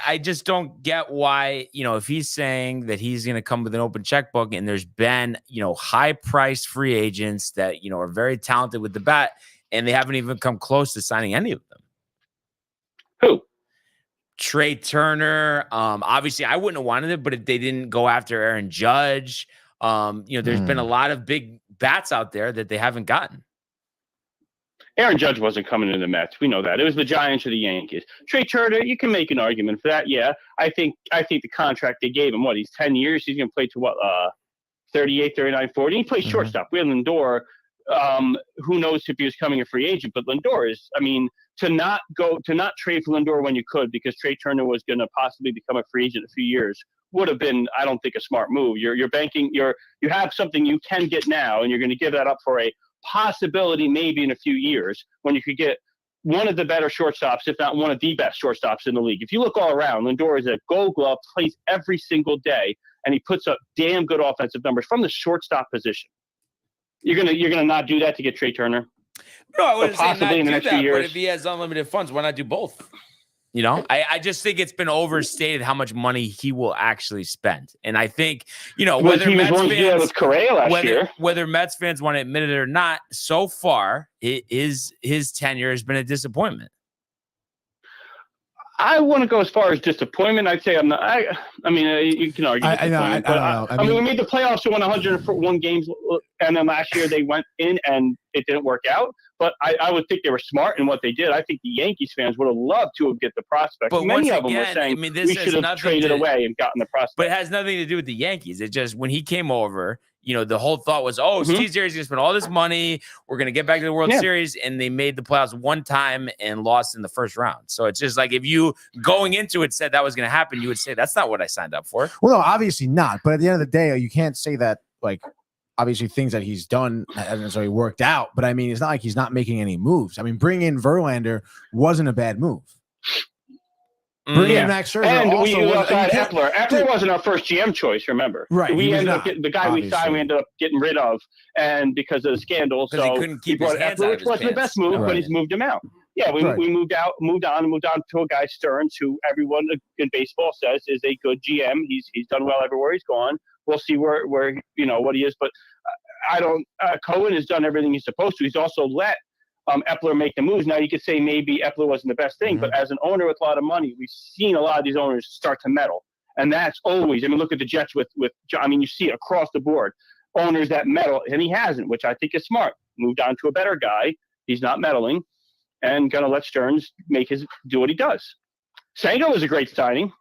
I just don't get why, if he's saying that he's going to come with an open checkbook and there's been, high-priced free agents that, are very talented with the bat, and they haven't even come close to signing any of them. Who? Trey Turner. Obviously, I wouldn't have wanted it, but if they didn't go after Aaron Judge, there's been a lot of big bats out there that they haven't gotten. Aaron Judge wasn't coming to the Mets. We know that. It was the Giants or the Yankees. Trey Turner, you can make an argument for that. Yeah, I think the contract they gave him, he's 10 years. He's going to play to 38, 39, 40. He plays shortstop. We have Lindor. Who knows if he was coming a free agent, but Lindor is, to not trade for Lindor when you could, because Trey Turner was going to possibly become a free agent in a few years, would have been, I don't think, a smart move. You're banking, you have something you can get now, and you're going to give that up for a possibility maybe in a few years when you could get one of the better shortstops, if not one of the best shortstops in the league. If you look all around, Lindor is a Gold Glove, plays every single day, and he puts up damn good offensive numbers from the shortstop position. You're gonna not do that to get Trey Turner? No, I wouldn't say not in the next few years. But if he has unlimited funds, why not do both? I just think it's been overstated how much money he will actually spend. And I think, whether Mets fans want to admit it or not, so far his tenure has been a disappointment. I want to go as far as disappointment. I'd say I'm not. I mean, you can argue disappointment, but I mean, we made the playoffs. We won 101 games, and then last year they went in and it didn't work out. But I would think they were smart in what they did. I think the Yankees fans would have loved to have get the prospect. But many once of them were again, saying I mean, this we has should have nothing traded to- away and gotten the prospect. But it has nothing to do with the Yankees. It just when he came over, you know, the whole thought was, oh, Steve Series is going to spend all this money. We're going to get back to the World Series. And they made the playoffs one time and lost in the first round. So it's just like if you going into it said that was going to happen, you would say that's not what I signed up for. Well, no, obviously not. But at the end of the day, you can't say that, like, obviously things that he's done hasn't necessarily worked out. But I mean, it's not like he's not making any moves. I mean, bringing in Verlander wasn't a bad move. Bringing in Max Scherzer and also we also had wasn't. Epler. Epler wasn't our first GM choice, remember? Right, We he was ended up not, getting the guy we signed. We ended up getting rid of, and because of the scandal, Because he so couldn't keep we his brought hands Epler, out of which his wasn't the pants. best move, Right. but he's moved him out. Yeah, we moved on to a guy Stearns, who everyone in baseball says is a good GM. He's done well everywhere he's gone. We'll see where you know what he is, but I don't. Cohen has done everything he's supposed to. He's also let Epler make the moves. Now you could say maybe Epler wasn't the best thing, but as an owner with a lot of money, we've seen a lot of these owners start to meddle, and that's always. I mean, look at the Jets with. I mean, you see it across the board, owners that meddle, and he hasn't, which I think is smart. Moved on to a better guy. He's not meddling, and gonna let Stearns do what he does. Senga was a great signing.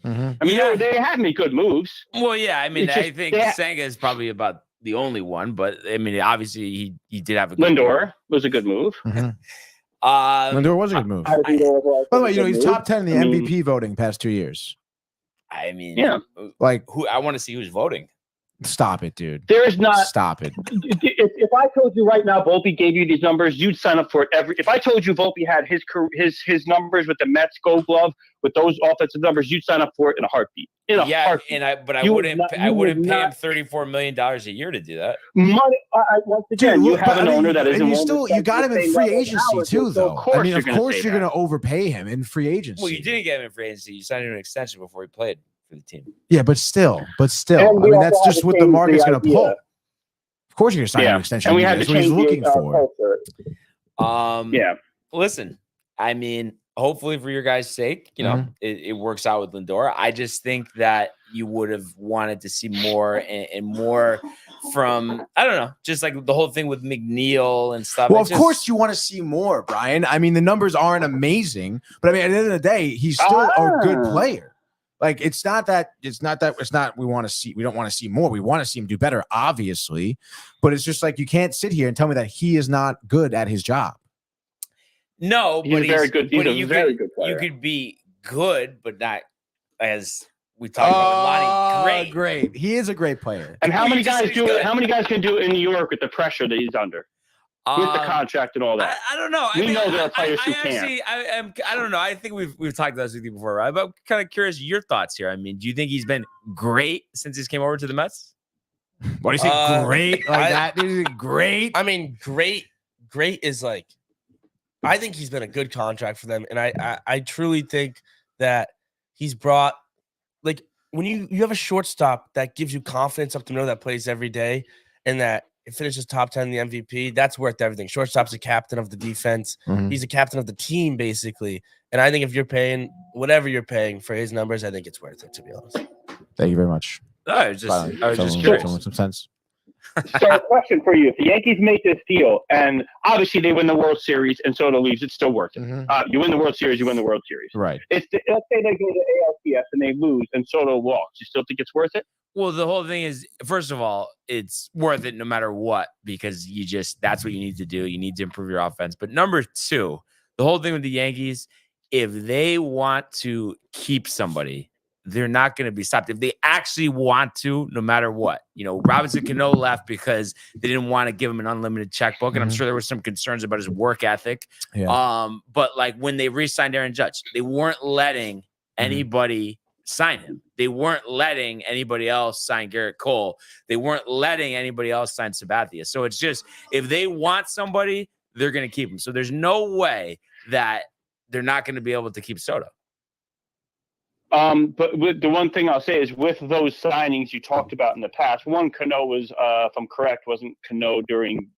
I mean, they had made good moves. Well, yeah, I mean, It's I just- think Senga is probably about the only one, but I mean, obviously he did have a good Lindor was a good move. Lindor was a good move. By the way, you know, he's top 10 in the MVP voting past 2 years. I mean, Yeah. Like, who I want to see who's voting. stop it, dude. There is not. Stop it. If I told you right now, Volpe gave you these numbers, you'd sign up for it. If I told you Volpe had his numbers with the Mets Gold Glove with those offensive numbers, you'd sign up for it in a heartbeat. And I You would wouldn't not- I you wouldn't would pay him not- $34 million a year to do that. Money. Once again, you have an owner that isn't. And you willing to still, you spend got him the in same free level of agency hours, too, so though. I mean, of course you're say going to overpay him in free agency. Well, you didn't get him in free agency. You signed him an extension before he played for the team. Yeah, but still. And I we mean, also that's had just to what the change market's the going to idea. pull. Of course, you're going to sign an extension. And we had to That's what he's change looking for. culture. Yeah. Listen, I mean, hopefully for your guys' sake, you know, it works out with Lindor. I just think that you would have wanted to see more and more from, I don't know, just like the whole thing with McNeil and stuff. Well, of course you want to see more, Brian. I mean, the numbers aren't amazing, but I mean, at the end of the day, he's still a good player. Like, we don't want to see more. We want to see him do better, obviously, but it's just like, you can't sit here and tell me that he is not good at his job. No, He's but very good. He's a very good player. You could be good, but not as we talked about with Lonnie. Great. He is a great player. And how You many just guys said do he's it? good. How many guys can do it in New York with the pressure that he's under, with the contract and all that? I don't know. We know there are players who can't. Actually, I don't know. I think we've talked about this with you before, right? But I'm kind of curious your thoughts here. I mean, do you think he's been great since he's came over to the Mets? What do you say? Great like that? Dude, great. I mean, great is like, I think he's been a good contract for them, and I truly think that he's brought, like, when you have a shortstop that gives you confidence up to know that plays every day and that it finishes top 10 in the MVP, that's worth everything. Shortstop's a captain of the defense. He's a captain of the team, basically. And I think if you're paying whatever you're paying for his numbers, I think it's worth it, to be honest. Thank you very much. I was just curious. Some sense. So, a question for you: if the Yankees make this deal, and obviously they win the World Series, and Soto leaves, it's still worth it. You win the World Series, you win the World Series. Right. Let's say they go to ALCS and they lose, and Soto walks. You still think it's worth it? Well, the whole thing is, first of all, it's worth it no matter what, because that's what you need to do. You need to improve your offense. But number two, the whole thing with the Yankees, if they want to keep somebody, they're not going to be stopped. If they actually want to, no matter what, you know, Robinson Cano left because they didn't want to give him an unlimited checkbook. And I'm sure there were some concerns about his work ethic. Yeah. But like when they re-signed Aaron Judge, they weren't letting anybody sign him. They weren't letting anybody else sign Garrett Cole. They weren't letting anybody else sign Sabathia. So it's just, if they want somebody, they're going to keep him. So there's no way that they're not going to be able to keep Soto. But with the one thing I'll say is, with those signings you talked about in the past, one, Cano was, if I'm correct, wasn't Cano during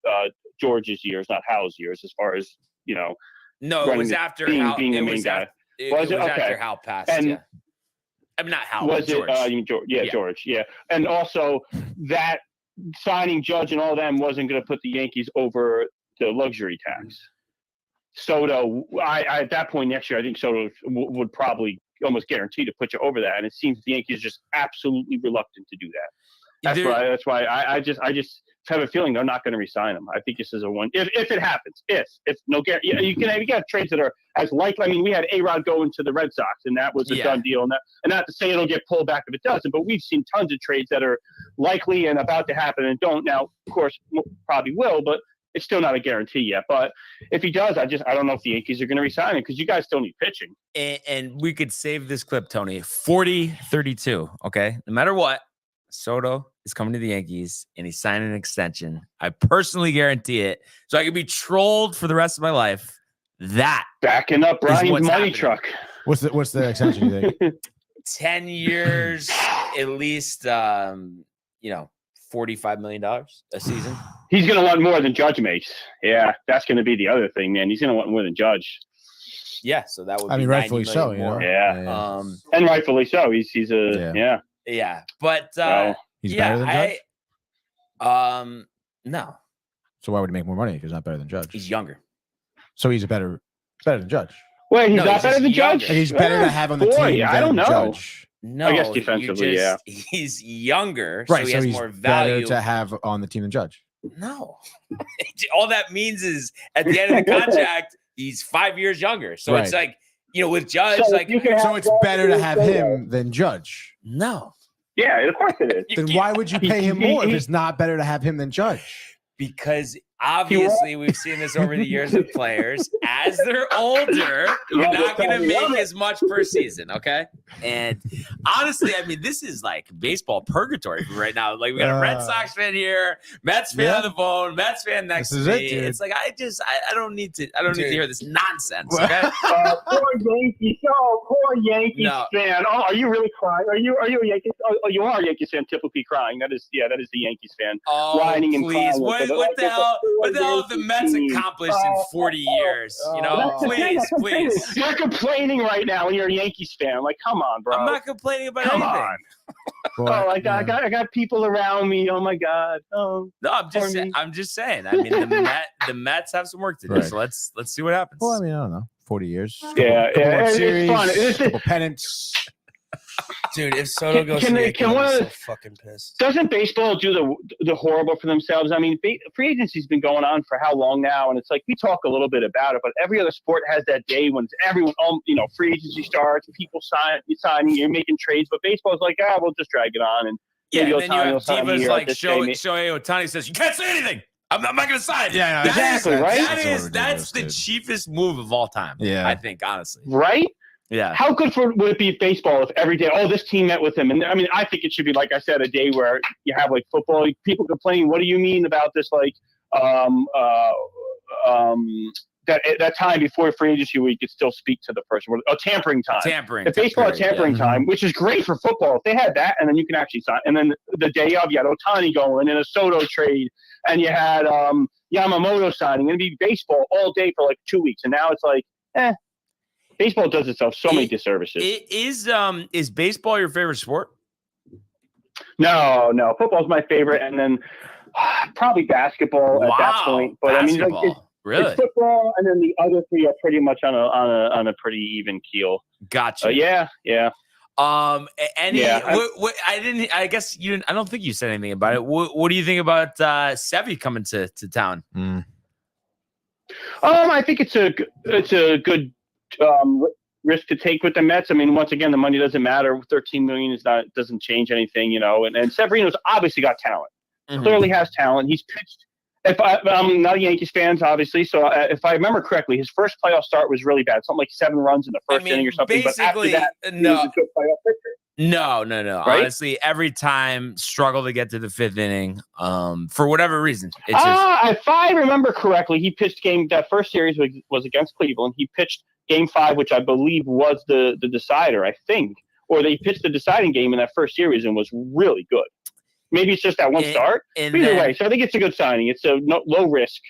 George's years, not Hal's years, as far as, you know. No, it was after Hal. being the main guy. It Was was it? Okay. after Hal passed. And- Yeah. I mean, not Hal. Was George. it? George. Yeah, Yeah. George. Yeah, and also that signing Judge and all them wasn't going to put the Yankees over the luxury tax. Soto, I at that point next year, I think Soto would probably almost guarantee to put you over that, and it seems the Yankees are just absolutely reluctant to do that. That's why I just have a feeling they're not going to re-sign him. I think this is a one if it happens. If no guarantee, you can have trades that are as likely. I mean, we had A-Rod going to the Red Sox, and that was a done deal. And not to say it'll get pulled back if it doesn't, but we've seen tons of trades that are likely and about to happen and don't. Now, of course, probably will, but it's still not a guarantee yet. But if he does, I don't know if the Yankees are going to re-sign him because you guys still need pitching. And we could save this clip, Tony. 40-32. Okay, no matter what. Soto is coming to the Yankees and he's signing an extension. I personally guarantee it. So I could be trolled for the rest of my life. That backing up Brian's money happening. truck. What's the extension you think? 10 years, at least, $45 million a season. He's going to want more than Judge makes. Yeah, that's going to be the other thing, man. He's going to want more than Judge. Yeah, so that would be rightfully so, more. Yeah. And rightfully so. He's Yeah, but he's better than Judge? No. So why would he make more money if he's not better than Judge? He's younger. So he's better than Judge. Wait, he's not better than Judge? Like he's better to have on the team I don't than know. Judge. No, I guess defensively, he's younger, right? So he So has he's more better value to have on the team than Judge. No, all that means is at the end of the contract, he's 5 years younger. So it's like with Judge, So it's better to have him than Judge. No. Yeah, of course it is. Then why would you pay him more if it's not better to have him than Judge? Because obviously we've seen this over the years with players. As they're older, you're not going to make as much per season, okay? And honestly, I mean, this is like baseball purgatory right now. Like we got a Red Sox fan here, Mets fan on the phone, Mets fan next to me. It's like I don't need to hear this nonsense, okay? Poor Yankees fan. Oh, are you really crying? Are you a Yankees? Oh, you are a Yankees fan, typically crying. That is the Yankees fan. Whining and please. crying. What the hell? What the hell have the Mets accomplished in 40 years? Please. You're complaining right now when you're a Yankees fan. Like, come on, bro. I'm not complaining about Come anything. on. I got people around me. Oh my God. Oh. No, I'm just saying. I mean, the Mets have some work to do. Right. So let's see what happens. Well, I mean, I don't know. 40 years. Couple series, it's fun. Couple pennants. Dude, if Soto goes to the Yankees, I'm so fucking pissed. Doesn't baseball do the horrible for themselves? I mean, free agency's been going on for how long now? And it's like we talk a little bit about it, but every other sport has that day when everyone, free agency starts, people signing, you're making trades. But baseball's like, we'll just drag it on. And then you have divas like Shohei Ohtani says, you can't say anything. I'm not going to sign. Yeah, no, exactly, right? That's the cheapest move of all time. Yeah, I think honestly. Right? Yeah. How good would it be baseball if every day, this team met with him? And I mean, I think it should be, like I said, a day where you have like football. People complain, what do you mean about this? Like, that time before free agency where you could still speak to the person. Tampering time. If baseball had tampering time, which is great for football. If they had that, and then you can actually sign. And then the day of, you had Ohtani going and a Soto trade, and you had Yamamoto signing. It'd be baseball all day for like 2 weeks. And now it's like, baseball does itself so many disservices. Is baseball your favorite sport? No. Football's my favorite, and then probably basketball at that point. But basketball. I mean, really? It's football, and then the other three are pretty much on a pretty even keel. Gotcha. Yeah. I guess you didn't. I don't think you said anything about it. What do you think about Sevy coming to town? I think it's a good risk to take with the Mets. I mean, once again, the money doesn't matter. $13 million doesn't change anything, And Severino's obviously got talent. Mm-hmm. Clearly has talent. He's pitched. I'm not a Yankees fan, obviously. So if I remember correctly, his first playoff start was really bad. Something like 7 runs in the first inning or something. But after that, he was a good playoff pitcher. No. Right? Honestly, every time struggle to get to the 5th inning. For whatever reason. If I remember correctly, he pitched that first series was against Cleveland. He pitched Game 5, which I believe was the decider, I think. Or they pitched the deciding game in that first series and was really good. Maybe it's just that one start. Either way, so I think it's a good signing. It's a low risk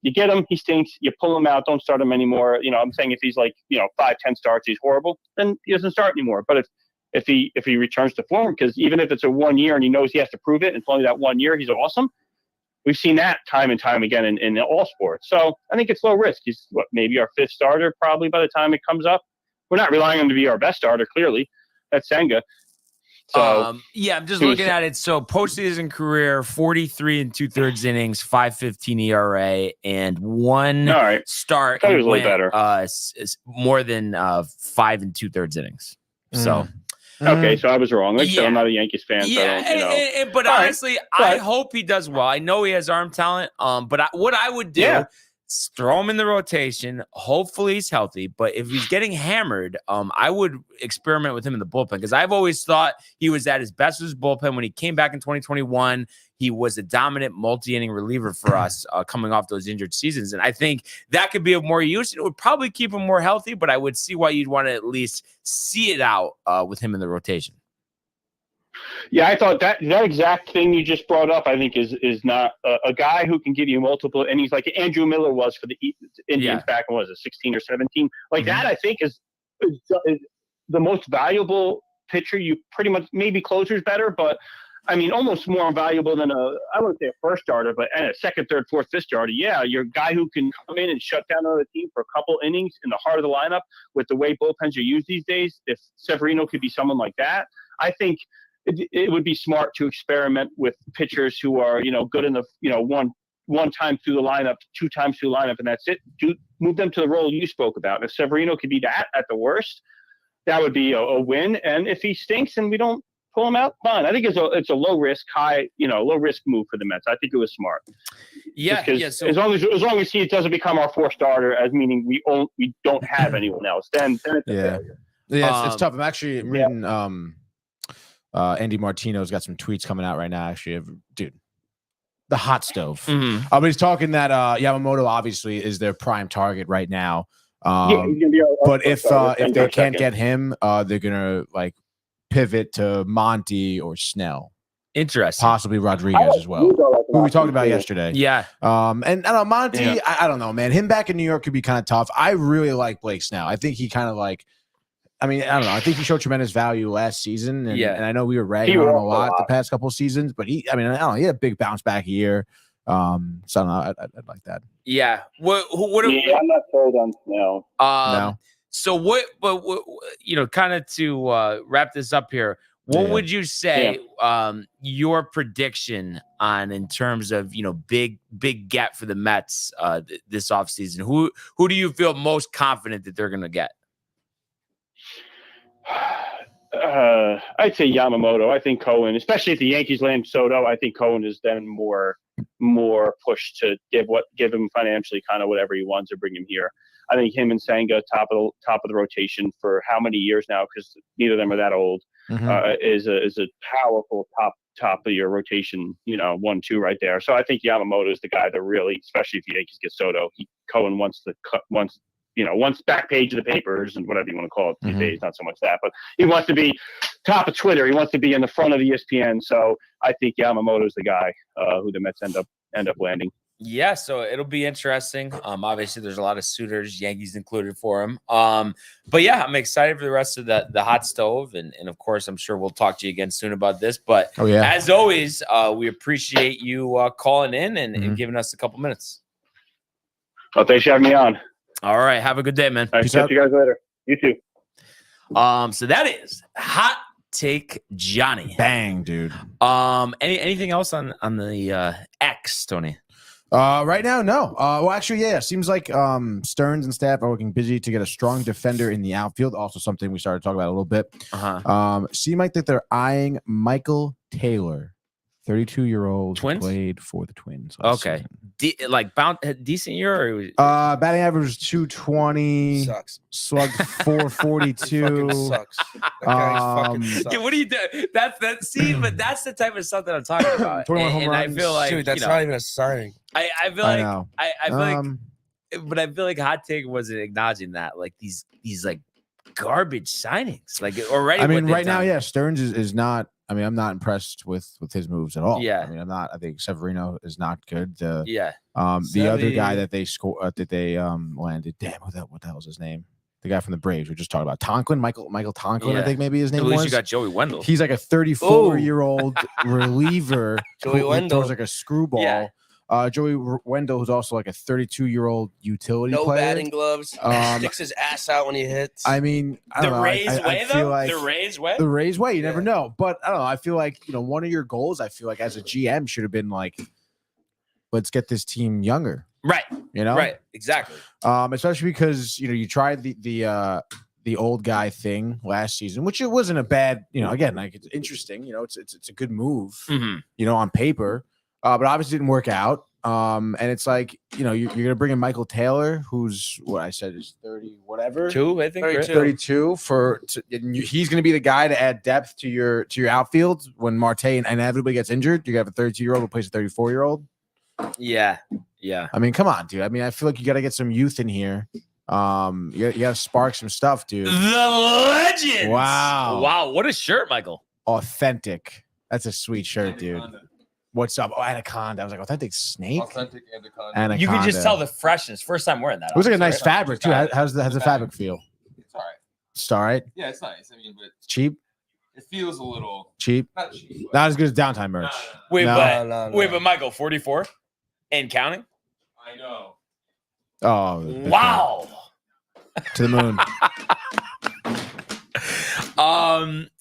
You get him, he stinks. You pull him out, don't start him anymore. I'm saying if he's like 5-10 starts, he's horrible, then he doesn't start anymore. But if he returns to form, because even if it's a 1 year and he knows he has to prove it, and it's only that 1 year, he's awesome. We've seen that time and time again in all sports. So I think it's low risk. He's maybe our 5th starter probably by the time it comes up. We're not relying on him to be our best starter, clearly. That's Senga. So I'm just looking at it. So postseason career, 43 2/3 innings, 5.15 ERA, and one start. I thought he was a little better. Is more than 5 2/3 innings. So. Okay, so I was wrong. Like I said, I'm not a Yankees fan. Yeah, so but honestly, I hope he does well. I know he has arm talent. But what I would do is throw him in the rotation. Hopefully he's healthy. But if he's getting hammered, I would experiment with him in the bullpen, because I've always thought he was at his best with his bullpen. When he came back in 2021, he was a dominant multi-inning reliever for us coming off those injured seasons. And I think that could be of more use. It would probably keep him more healthy, but I would see why you'd want to at least see it out with him in the rotation. Yeah, I thought that exact thing you just brought up, I think, is not a guy who can give you multiple innings like Andrew Miller was for the Indians back in, 16 or 17. Like that, I think, is the most valuable pitcher. You pretty much, maybe closer's better, but I mean, almost more valuable than I wouldn't say a first starter, but a second, third, fourth, fifth starter. Yeah, you're a guy who can come in and shut down another team for a couple innings in the heart of the lineup with the way bullpens are used these days. If Severino could be someone like that, I think it would be smart to experiment with pitchers who are, good in the, one time through the lineup, 2 times through the lineup, and that's it. Move them to the role you spoke about. If Severino could be that at the worst, that would be a win. And if he stinks and we don't pull him out, fine. I think it's a low risk, low risk move for the Mets. I think it was smart. So as long as he doesn't become our 4th starter, as meaning we don't have anyone else, then it's a failure. Yeah, it's tough. I'm actually reading. Andy Martino's got some tweets coming out right now. Actually, dude, the hot stove. But he's talking that Yamamoto obviously is their prime target right now. But if they can't get him, they're gonna pivot to Monty or Snell. Interesting. Possibly Rodriguez as well, who we talked about yesterday. Yeah. And I don't know, Monty, I don't know, man. Him back in New York could be kind of tough. I really like Blake Snell. I think he kind of I don't know. I think he showed tremendous value last season. And I know we were ragging on him a lot the past couple of seasons, but I don't know. He had a big bounce back year. So I don't know. I'd like that. Yeah. I'm not sold on Snell. No. So kind of to wrap this up here, what would you say your prediction on in terms of big get for the Mets this offseason? Who do you feel most confident that they're going to get? I'd say Yamamoto. I think Cohen, especially if the Yankees land Soto, I think Cohen is then more pushed to give him financially kind of whatever he wants to bring him here. I think him and Senga top of the rotation for how many years now, because neither of them are that old, is a powerful top of your rotation, 1-2 right there. So I think Yamamoto is the guy that really, especially if the Yankees get Soto, Cohen wants back page of the papers and whatever you want to call it these days, not so much that, but he wants to be top of Twitter. He wants to be in the front of ESPN. So I think Yamamoto is the guy who the Mets end up landing. Yeah, so it'll be interesting. Obviously, there's a lot of suitors, Yankees included, for him. But yeah, I'm excited for the rest of the hot stove, and of course, I'm sure we'll talk to you again soon about this. But as always, we appreciate you calling in and giving us a couple minutes. Well, thanks for having me on. All right, have a good day, man. All right, catch you guys later. You too. So that is Hot Take Johnny. Bang, dude. Anything else on the X, Tony? Right now, no. Well, actually, seems like Stearns and staff are working busy to get a strong defender in the outfield. Also, something we started talking about a little bit. Seem like that they're eyeing Michael Taylor, 32-year-old, played for the Twins. Okay, decent year. Or batting average 220. Sucks. Slugged 442. Sucks. That guy fucking sucks. Yeah, what do you do? But that's the type of stuff that I'm talking about. 21 home runs. I feel like dude, that's not even a signing. I feel like know. I feel like, but I feel like Hot Take wasn't acknowledging that, like these like garbage signings, like already. I mean, right now, Stearns is not I mean, I'm not impressed with his moves at all. Yeah. I mean, I'm not. I think Severino is not good. The Yeah. the other guy that they landed. Damn, what the hell was his name? The guy from the Braves. We just talked about Tonklin, Michael Tonklin. I think maybe his name At least was. you got Joey Wendell. He's like a 34-year-old reliever Joey Wendell. throws like a screwball. Yeah. Joey Wendell, who's also like a 32-year-old utility No player. batting gloves. Sticks his ass out when he hits. I mean, I don't know. I feel like the Rays way. the Rays way. You never know, but I don't know. I feel like one of your goals. I feel like as a GM should have been like, let's get this team younger. Right. Right. Exactly. Especially because you tried the old guy thing last season, which it wasn't a bad. Again, like it's interesting. It's a good move. On paper. But obviously didn't work out. And it's like, you're going to bring in Michael Taylor, who's what I said is 30, whatever. 2, I think. 32 he's going to be the guy to add depth to your outfield when Marte and everybody gets injured. You have a 32-year-old replace a 34-year-old. Yeah. Yeah. I mean, come on, dude. I mean, I feel like you got to get some youth in here. You got to spark some stuff, dude. The legend. Wow. What a shirt, Michael. Authentic. That's a sweet shirt, dude. What's up? Oh, Anaconda. I was like, authentic snake? Authentic Anaconda. You could just tell the freshness. First time wearing that. It was like a nice right? fabric, too. How's the fabric feel? It's all right. It's all right. Yeah, it's nice. I mean, but Cheap? it feels a little Cheap? not cheap. Not as good as downtime merch. Wait, No. but Michael, 44 and counting? I know. Oh. Wow. To the moon.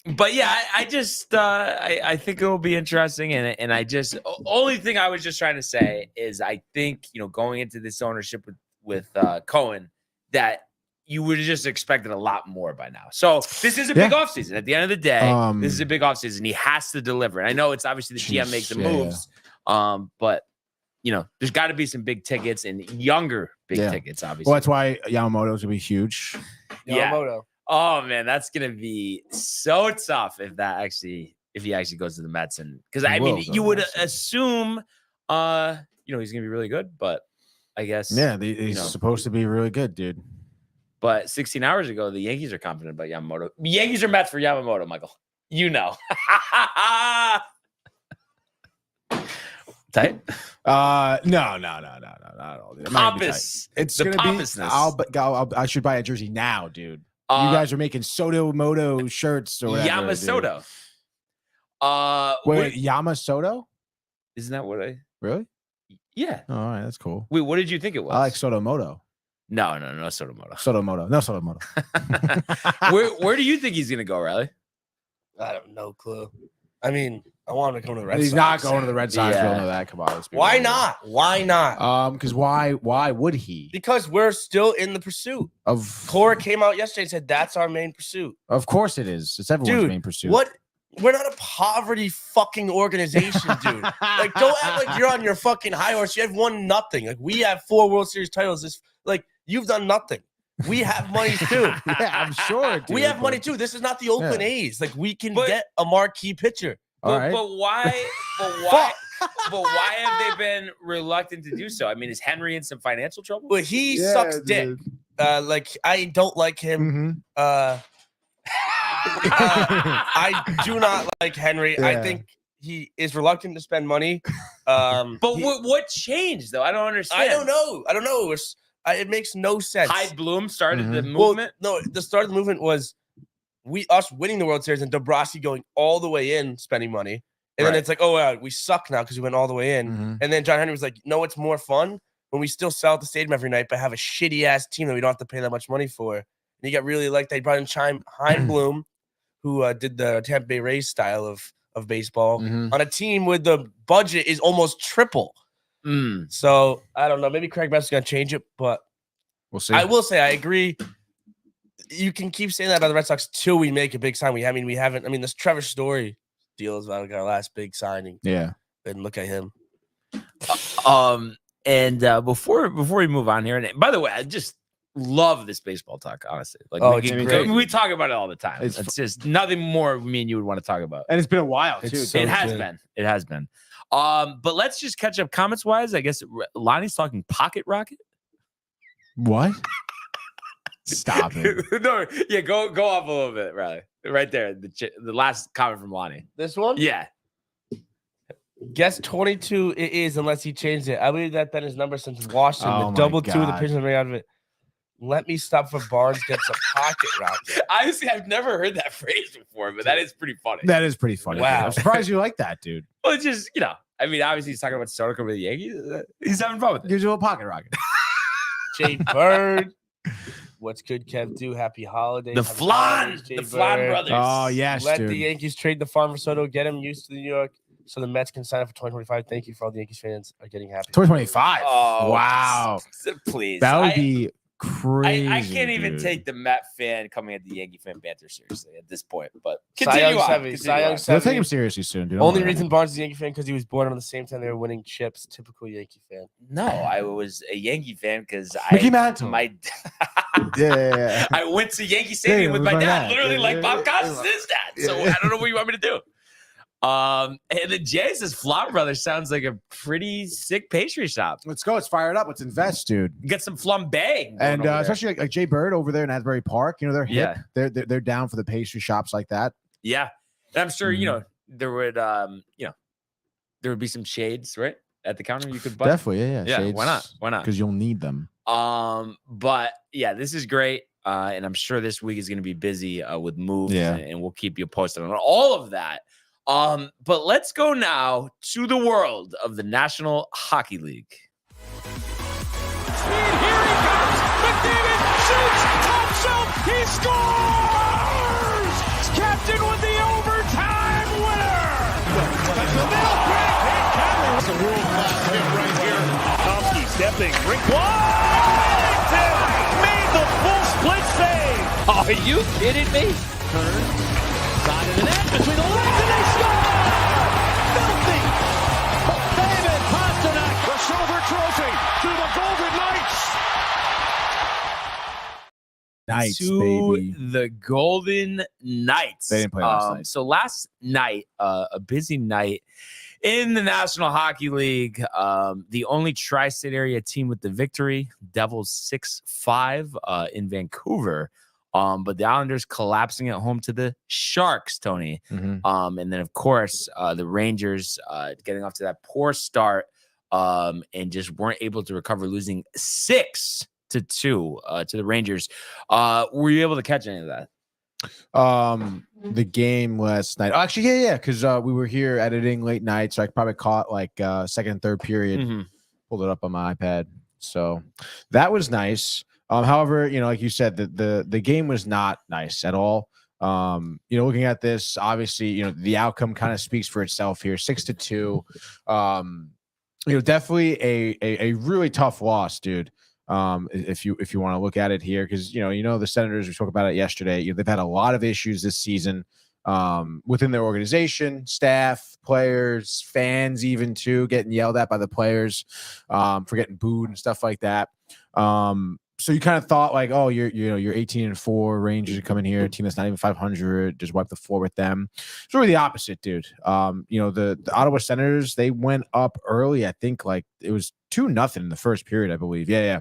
But yeah, I just I think it will be interesting, and I just only thing I was just trying to say is I think going into this ownership with Cohen that you would have just expected a lot more by now. So this is a big offseason. At the end of the day, this is a big offseason. He has to deliver. And I know it's obviously the GM makes the moves, but there's got to be some big tickets and younger big tickets. Obviously, well, that's why Yamamoto's gonna be huge. Yamamoto. Oh man, that's gonna be so tough if he actually goes to the Mets, and because I mean you would assume he's gonna be really good, but I guess he's supposed to be really good, dude. But 16 hours ago, the Yankees are confident about Yamamoto. Yankees are Mets for Yamamoto, Michael. Tight? No, not at all. Dude. Pompous. It's the gonna pompousness. I should buy a jersey now, dude. You guys are making Soto Moto shirts or whatever. Yamasoto. Wait, Yamasoto? Isn't that what I? Really? Yeah. Oh, all right, that's cool. Wait, what did you think it was? I like Soto Moto. No, Sotomoto. Sotomoto. No, Sotomoto. Where do you think he's gonna go, Riley? I have no clue. I mean, I want him to come to the Red Sox. He's not going to the Red Sox. We all know that. Come on. Why not? Why not? Because why would he? Because we're still in the pursuit. Of Cora came out yesterday and said that's our main pursuit. Of course it is. It's everyone's main pursuit. What? We're not a poverty fucking organization, dude. Like, don't act like you're on your fucking high horse. You have won nothing. Like, we have 4 World Series titles. You've done nothing. We have money too. Yeah, I'm sure. Dude, we have money too. This is not the Oakland A's. Like, we can get a marquee pitcher. But why? But why have they been reluctant to do so? I mean, is Henry in some financial trouble? But he sucks dick. I don't like him. Mm-hmm. I do not like Henry. Yeah. I think he is reluctant to spend money. What changed though? I don't understand. I don't know. It makes no sense. Hyde Bloom started the Well, movement. no, the start of the movement was us winning the World Series and Dombrowski going all the way in, spending money. And then it's like, oh, wow, we suck now because we went all the way in. Mm-hmm. And then John Henry was like, no, it's more fun when we still sell at the stadium every night, but have a shitty ass team that we don't have to pay that much money for. And he got really like that. He brought in Hyde Bloom, who did the Tampa Bay Rays style of baseball on a team with the budget is almost triple. So I don't know. Maybe Craig Best is gonna change it, but we'll see. I will say I agree. You can keep saying that about the Red Sox till we make a big sign. We haven't. I mean, this Trevor Story deal is like our last big signing. Yeah, and look at him. And before we move on here, and by the way, I just love this baseball talk. Honestly, we talk about it all the time. It's just nothing more me and you would want to talk about. And it's been a while too. It has been. But let's just catch up comments wise. I guess Lonnie's talking pocket rocket. What? Stop it. No, yeah, go off a little bit, Riley. Right there. The last comment from Lonnie. This one? Yeah. Guess 22 it is unless he changed it. I believe that been his number since Washington. Oh The my double two of the God. pitchers ring out of it. Let me stop for Barnes gets a pocket rocket. Honestly, I've never heard that phrase before, but that is pretty funny. That is pretty funny. Wow. Dude. I'm surprised you like that, dude. Well, it's just, I mean, obviously he's talking about Soto coming to the Yankees. He's having fun with it. Gives you a little pocket rocket. Jay Bird. What's good, Kev? Do happy holidays. The Happy Flan. holidays, Jay The Flan Bird. brothers. Oh, yes, Let dude. the Yankees trade the farmer Soto, get him used to New York so the Mets can sign up for 2025. Thank you for all the Yankees fans are getting happy. 2025. Oh, Wow. Please. That would be crazy. I can't even dude. take the Met fan coming at the Yankee fan banter seriously at this point, but Cy continue Young on. 70, Cy Young on. 70. They'll take him seriously soon, dude. Don't Only worry. reason Barnes is a Yankee fan because he was born around the same time they were winning chips. Typical Yankee fan. No, I was a Yankee fan because Mickey Mantle. Yeah. I went to Yankee Stadium Yeah, with it my was my dad, dad. literally Yeah, like yeah, Bob yeah. Costas is dad. So Yeah. I don't know what you want me to do. And then Jay says Flan Brothers sounds like a pretty sick pastry shop. Let's go. Let's fire it up. Let's invest, dude. Get some flambe. And especially like Jay Bird over there in Asbury Park, they're hip. Yeah. They're down for the pastry shops like that. Yeah. And I'm sure, Mhm. there would there would be some shades, right? At the counter you could buy. Definitely, yeah. Yeah, why not? Why not? Because you'll need them. But yeah, this is great. And I'm sure this week is going to be busy with moves, Yeah. and we'll keep you posted on all of that. But let's go now to the world of the National Hockey League. Speed, here he comes. McDavid shoots, top shelf, he scores! Captain with the overtime winner! That's the middle, great hit, Cameron. It's a world-class hit right here. Tomsky stepping, rink wide, made the full split save. Are you kidding me? Turn, side of the net, between the legs, and they score! Filthy! David Pasternak, the silver trophy to the Golden Knights! Nice, to baby. the Golden Knights. They didn't play last night. So last night, a busy night in the National Hockey League. The only tri-state area team with the victory, Devils 6-5 in Vancouver. But the Islanders collapsing at home to the Sharks, Tony. Mhm. And then, of course, the Rangers getting off to that poor start and just weren't able to recover, losing 6-2 to the Rangers. Were you able to catch any of that? The game last night. Oh, actually, yeah, because we were here editing late night, so I probably caught like second and third period. Mhm. Pulled it up on my iPad, so that was nice. However, like you said, the game was not nice at all. Looking at this, obviously, the outcome kind of speaks for itself here. 6-2. Definitely a really tough loss, dude. If you want to look at it here, because the Senators, we spoke about it yesterday. They've had a lot of issues this season within their organization, staff, players, fans, even too, getting yelled at by the players for getting booed and stuff like that. So you kind of thought like, oh, you're 18-4 Rangers are coming here, a team that's not even 500, just wipe the floor with them. It's really the opposite, dude. The Ottawa Senators, they went up early. I think like it was 2-0 in the first period, I believe. Yeah.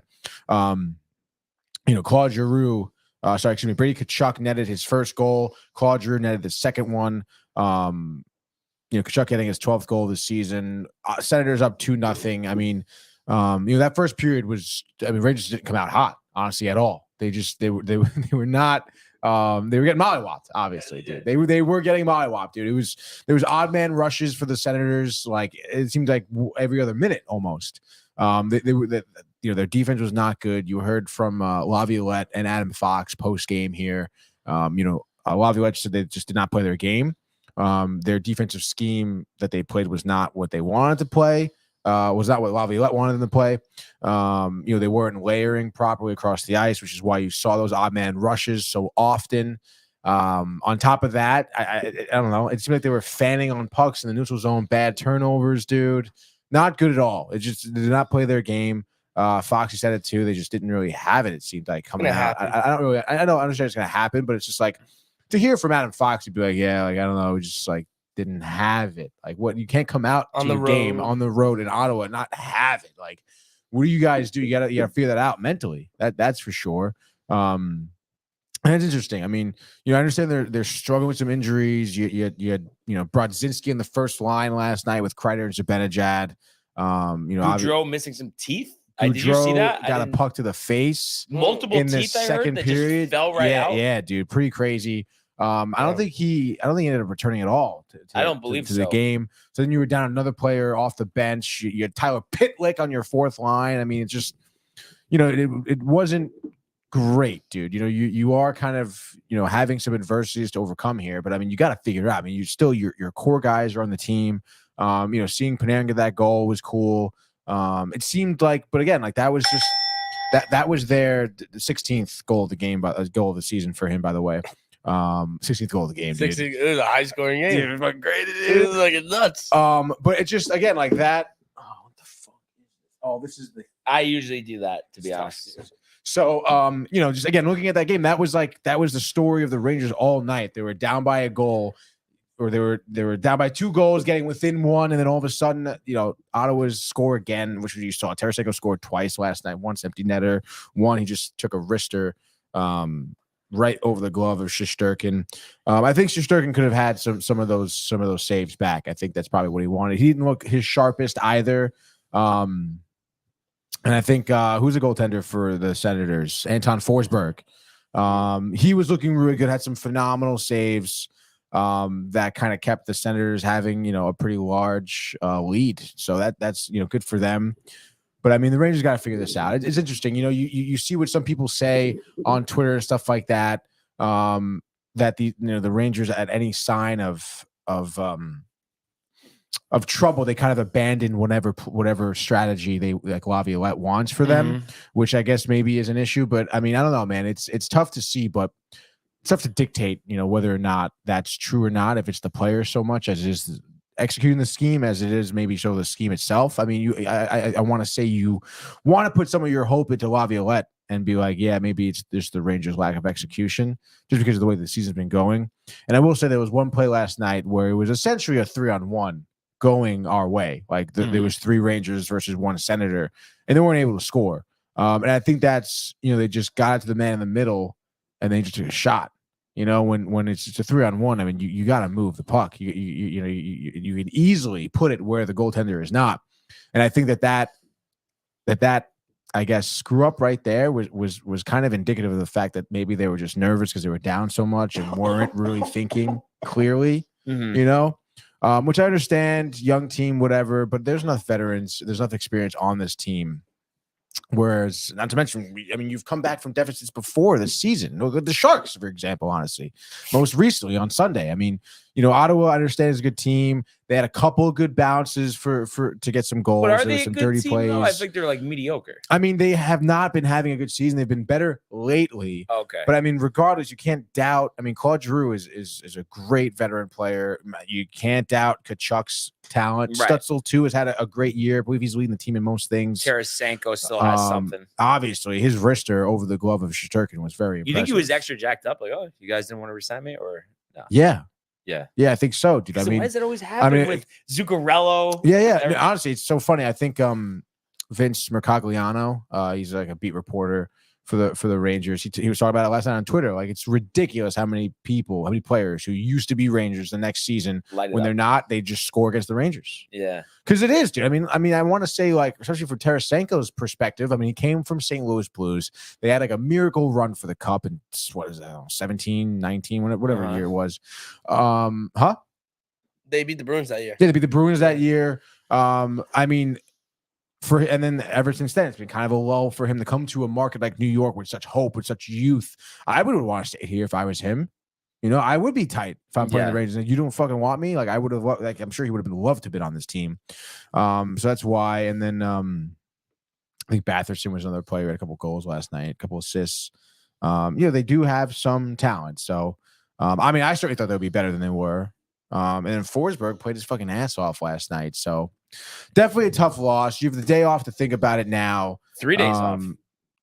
Claude Giroux, Brady Tkachuk netted his first goal. Claude Giroux netted the second one. Tkachuk getting his 12th goal this season. Senators up 2-0. I mean, that first period was, Rangers didn't come out hot, honestly, at all. They were not, they were getting mollywopped, obviously, dude. They were getting mollywopped, dude. There was odd man rushes for the Senators. Like, it seemed like every other minute almost. Their defense was not good. You heard from Laviolette and Adam Fox post game here. Laviolette said they just did not play their game. Their defensive scheme that they played was not what they wanted to play. Was not what Laviolette wanted them to play. They weren't layering properly across the ice, which is why you saw those odd man rushes so often. On top of that, I don't know. It seemed like they were fanning on pucks in the neutral zone, bad turnovers, dude. Not good at all. It just did not play their game. Foxy said it too. They just didn't really have it. It seemed like coming out. I don't understand it's gonna happen, but it's just like to hear from Adam Fox, he'd be like, yeah, like I don't know, just like didn't have it. Like what, you can't come out On to the your game road. on the road in Ottawa and not have it. Like, what do you guys do? You gotta figure that out mentally. That's for sure. And it's interesting. I mean, I understand they're struggling with some injuries. You had Brodzinski in the first line last night with Kreider and Zibanejad. Boudreaux missing some teeth. Did you see Boudreaux that? got a puck to the face Multiple in the teeth. I heard second that period. just fell right out. Yeah, dude, pretty crazy. I don't think he ended up returning at all. I don't believe to the game. So then you were down another player off the bench. You had Tyler Pitlick on your fourth line. I mean, it's just, it wasn't great, dude. You are kind of, having some adversities to overcome here, but I mean, you got to figure it out. I mean, your core guys are on the team. Seeing Panarin get that goal was cool. It seemed like, but again, like that was just that was the 16th goal of the game, goal of the season for him, by the way. 16th goal of the game, dude. It was a high scoring game. Dude, it was like great. It was like nuts. But it's just, again, like that. Oh, what the fuck? Oh, this is the. I usually do that, to be honest. So, just again, looking at that game, that was the story of the Rangers all night. They were down by a goal, or they were down by 2 goals, getting within 1, and then all of a sudden, Ottawa's score again, which you saw. Tarasenko scored twice last night. Once empty netter, one he just took a wrister, right over the glove of Shesterkin. I think Shesterkin could have had some of those saves back. I think that's probably what he wanted. He didn't look his sharpest either. And I think who's a goaltender for the Senators? Anton Forsberg. He was looking really good, had some phenomenal saves that kind of kept the Senators having, a pretty large lead. So that's good for them. But I mean, the Rangers got to figure this out. It's interesting. You see what some people say on Twitter and stuff like that, that the Rangers at any sign of trouble, they kind of abandon whatever strategy they like Laviolette wants for them, which I guess maybe is an issue. But I mean, I don't know, man. It's tough to see, but it's tough to dictate, whether or not that's true or not. If it's the player so much as it is executing the scheme, as it is maybe so the scheme itself. I mean, I want to say you want to put some of your hope into Laviolette and be like, yeah, maybe it's just the Rangers' lack of execution, just because of the way the season's been going. And I will say there was one play last night where it was essentially a 3-on-1 going our way. Like there was 3 Rangers versus 1 Senator, and they weren't able to score. And I think that's, they just got it to the man in the middle, and they just took a shot. When it's just a 3-on-1, I mean, you got to move the puck. You can easily put it where the goaltender is not. And I think that I guess screw up right there was kind of indicative of the fact that maybe they were just nervous because they were down so much and weren't really thinking clearly. Which I understand, young team, whatever, but there's enough veterans, there's enough experience on this team. Whereas, not to mention, I mean, you've come back from deficits before this season. The Sharks, for example, honestly, most recently on Sunday. I mean, Ottawa, I understand, is a good team. They had a couple of good bounces to get some goals. But are they some a good dirty team, plays. though? I think they're like mediocre. I mean, they have not been having a good season. They've been better lately. Okay. But I mean, regardless, you can't doubt. I mean, Claude Giroux is a great veteran player. You can't doubt Kachuk's talent. Right. Stutzel too has had a great year. I believe he's leading the team in most things. Tarasenko still has something. Obviously, his wrister over the glove of Shesterkin was very impressive. You think he was extra jacked up? Like, oh, you guys didn't want to resign me, or no? Yeah. Yeah, I think so, dude. I mean, why does it always happen with Zuccarello? Yeah. I mean, honestly, it's so funny. I think Vince Mercogliano, he's like a beat reporter for the Rangers. He was talking about it last night on Twitter. Like, it's ridiculous how many players who used to be Rangers the next season, when they're not, they just score against the Rangers. Yeah, because it is, dude. I mean, I want to say, like, especially for Tarasenko's perspective. I mean, he came from St. Louis Blues. They had like a miracle run for the Cup in what is that? 17, 19, whatever year it was. They beat the Bruins that year. Yeah, they beat the Bruins that year. I mean. And then ever since then, it's been kind of a lull for him to come to a market like New York with such hope, with such youth. I would want to stay here if I was him. I would be tight if I'm playing the Rangers. And you don't fucking want me. Like, I would have, like, I'm sure he would have been loved to have been on this team. So that's why. And then I think Batherson was another player who had a couple goals last night, a couple assists. They do have some talent. So, I mean, I certainly thought they would be better than they were. And then Forsberg played his fucking ass off last night. So definitely a tough loss. You have the day off to think about it now. 3 days off.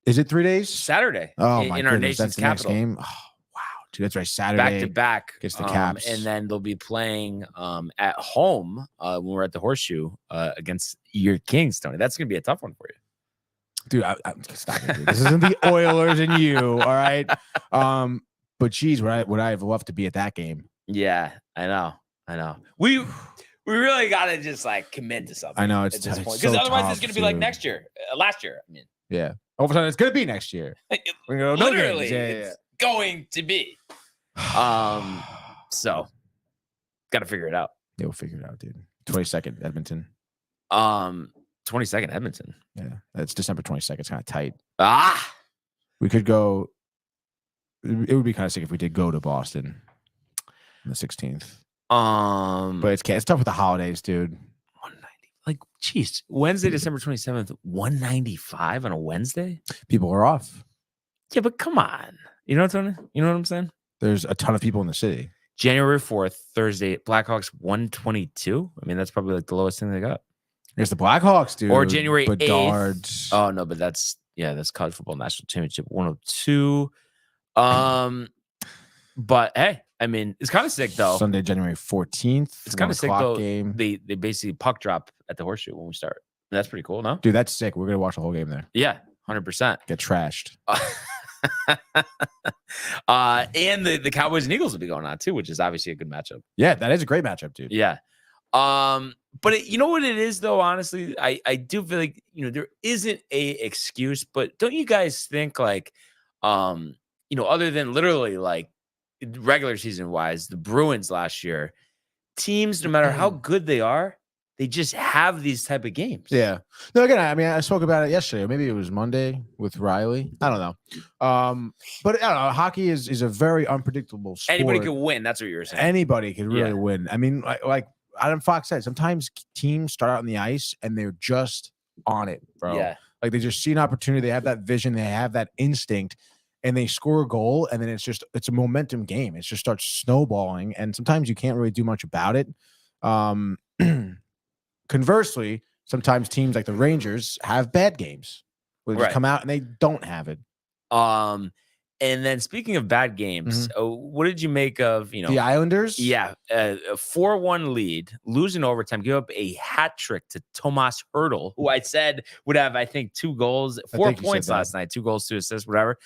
Is it 3 days? Saturday. Oh, in our nation's capital. Game. Oh, wow, dude, that's right. Saturday back to back against the Caps, and then they'll be playing at home when we're at the Horseshoe against your Kings, Tony. That's gonna be a tough one for you, dude. Stop it, dude. This isn't the Oilers and you. All right. But geez, would I have loved to be at that game? Yeah, I know. We really got to just like commit to something. I know it's at this point, so because otherwise tough, it's going to be like dude. next year, last year. I mean, Yeah. All of a sudden, it's gonna be next year. We're gonna go, no literally, games. Yeah, it's going to be. So got to figure it out. Yeah, we'll figure it out, dude. 22nd, Edmonton. 22nd, Edmonton. Yeah, that's December 22nd. It's kind of tight. Ah, We could go. It would be kind of sick if we did go to Boston on the 16th. But it's tough with the holidays, dude. 190. Like, geez, Wednesday, December 27th, 195 on a Wednesday. People are off. Yeah, but come on. You know what I'm saying? There's a ton of people in the city. January 4th, Thursday, Blackhawks 122. I mean, that's probably like the lowest thing they got. There's the Blackhawks, dude. Or January 8th. Bedard's. Oh, no, but that's college football national championship 102. But hey, I mean, it's kind of sick though. Sunday, January 14th. It's kind of sick though. Game. They basically puck drop at the Horseshoe when we start. That's pretty cool, no? Dude, that's sick. We're gonna watch the whole game there. Yeah, 100%. Get trashed. And the Cowboys and Eagles will be going on too, which is obviously a good matchup. Yeah, that is a great matchup, dude. Yeah. But you know what it is though, honestly, I do feel like, there isn't a excuse, but don't you guys think like, other than literally like regular season wise, the Bruins last year, teams, no matter how good they are, they just have these type of games. Yeah. No, again, I mean, I spoke about it yesterday. Maybe it was Monday with Riley. I don't know. But I don't know. Hockey is a very unpredictable sport. Anybody could win. That's what you were saying. Anybody could really win. I mean, like Adam Fox said, sometimes teams start out on the ice and they're just on it, bro. Yeah. Like they just see an opportunity. They have that vision. They have that instinct. And they score a goal, and then it's a momentum game. It just starts snowballing, and sometimes you can't really do much about it. Conversely, sometimes teams like the Rangers have bad games where they just come out and they don't have it. And then speaking of bad games, what did you make of, the Islanders? Yeah, a 4-1 lead, losing overtime, give up a hat trick to Tomas Hertl, who I said would have, I think, 2 goals, 4 points last night, 2 goals, 2 assists, whatever.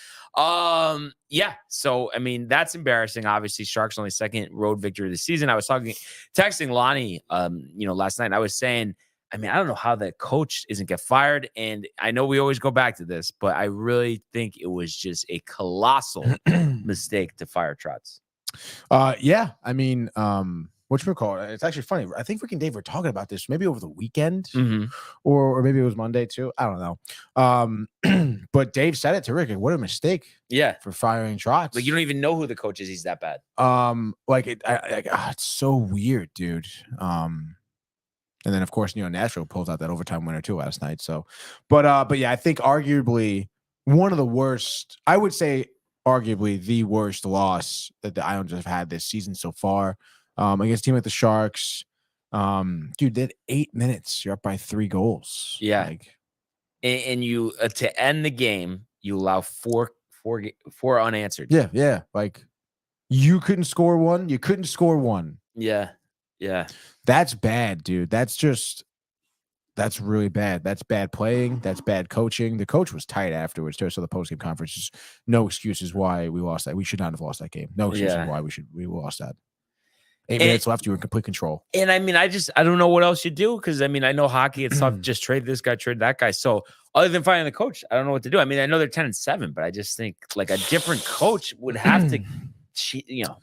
Yeah. So I mean, that's embarrassing. Obviously, Sharks only second road victory of the season. I was texting Lonnie, last night. And I was saying, I mean, I don't know how that coach isn't get fired. And I know we always go back to this, but I really think it was just a colossal mistake to fire Trotz. Yeah. I mean, whatchamacallit, it's actually funny. I think Rick and Dave were talking about this maybe over the weekend or maybe it was Monday too. I don't know. But Dave said it to Rick. What a mistake. Yeah. For firing Trotz. Like, you don't even know who the coach is. He's that bad. It's so weird, dude. And then, of course, Nashville pulls out that overtime winner too last night. So, but yeah, I think arguably one of the worst. I would say arguably the worst loss that the Islanders have had this season so far. Against a team like the Sharks, dude, did 8 minutes. You're up by 3 goals. Yeah, and you to end the game, you allow four unanswered. Yeah. Like you couldn't score one. You couldn't score one. Yeah. That's bad, dude. That's really bad. That's bad playing. That's bad coaching. The coach was tight afterwards too. So the post-game conference is no excuses why we lost that. We should not have lost that game. No excuses why we lost that. 8 minutes left. You were in complete control. And I mean, I don't know what else you do, because I mean, I know hockey, it's tough. Just trade this guy, trade that guy. So other than finding the coach, I don't know what to do. I mean, I know they're 10-7, but I just think like a different coach would have to,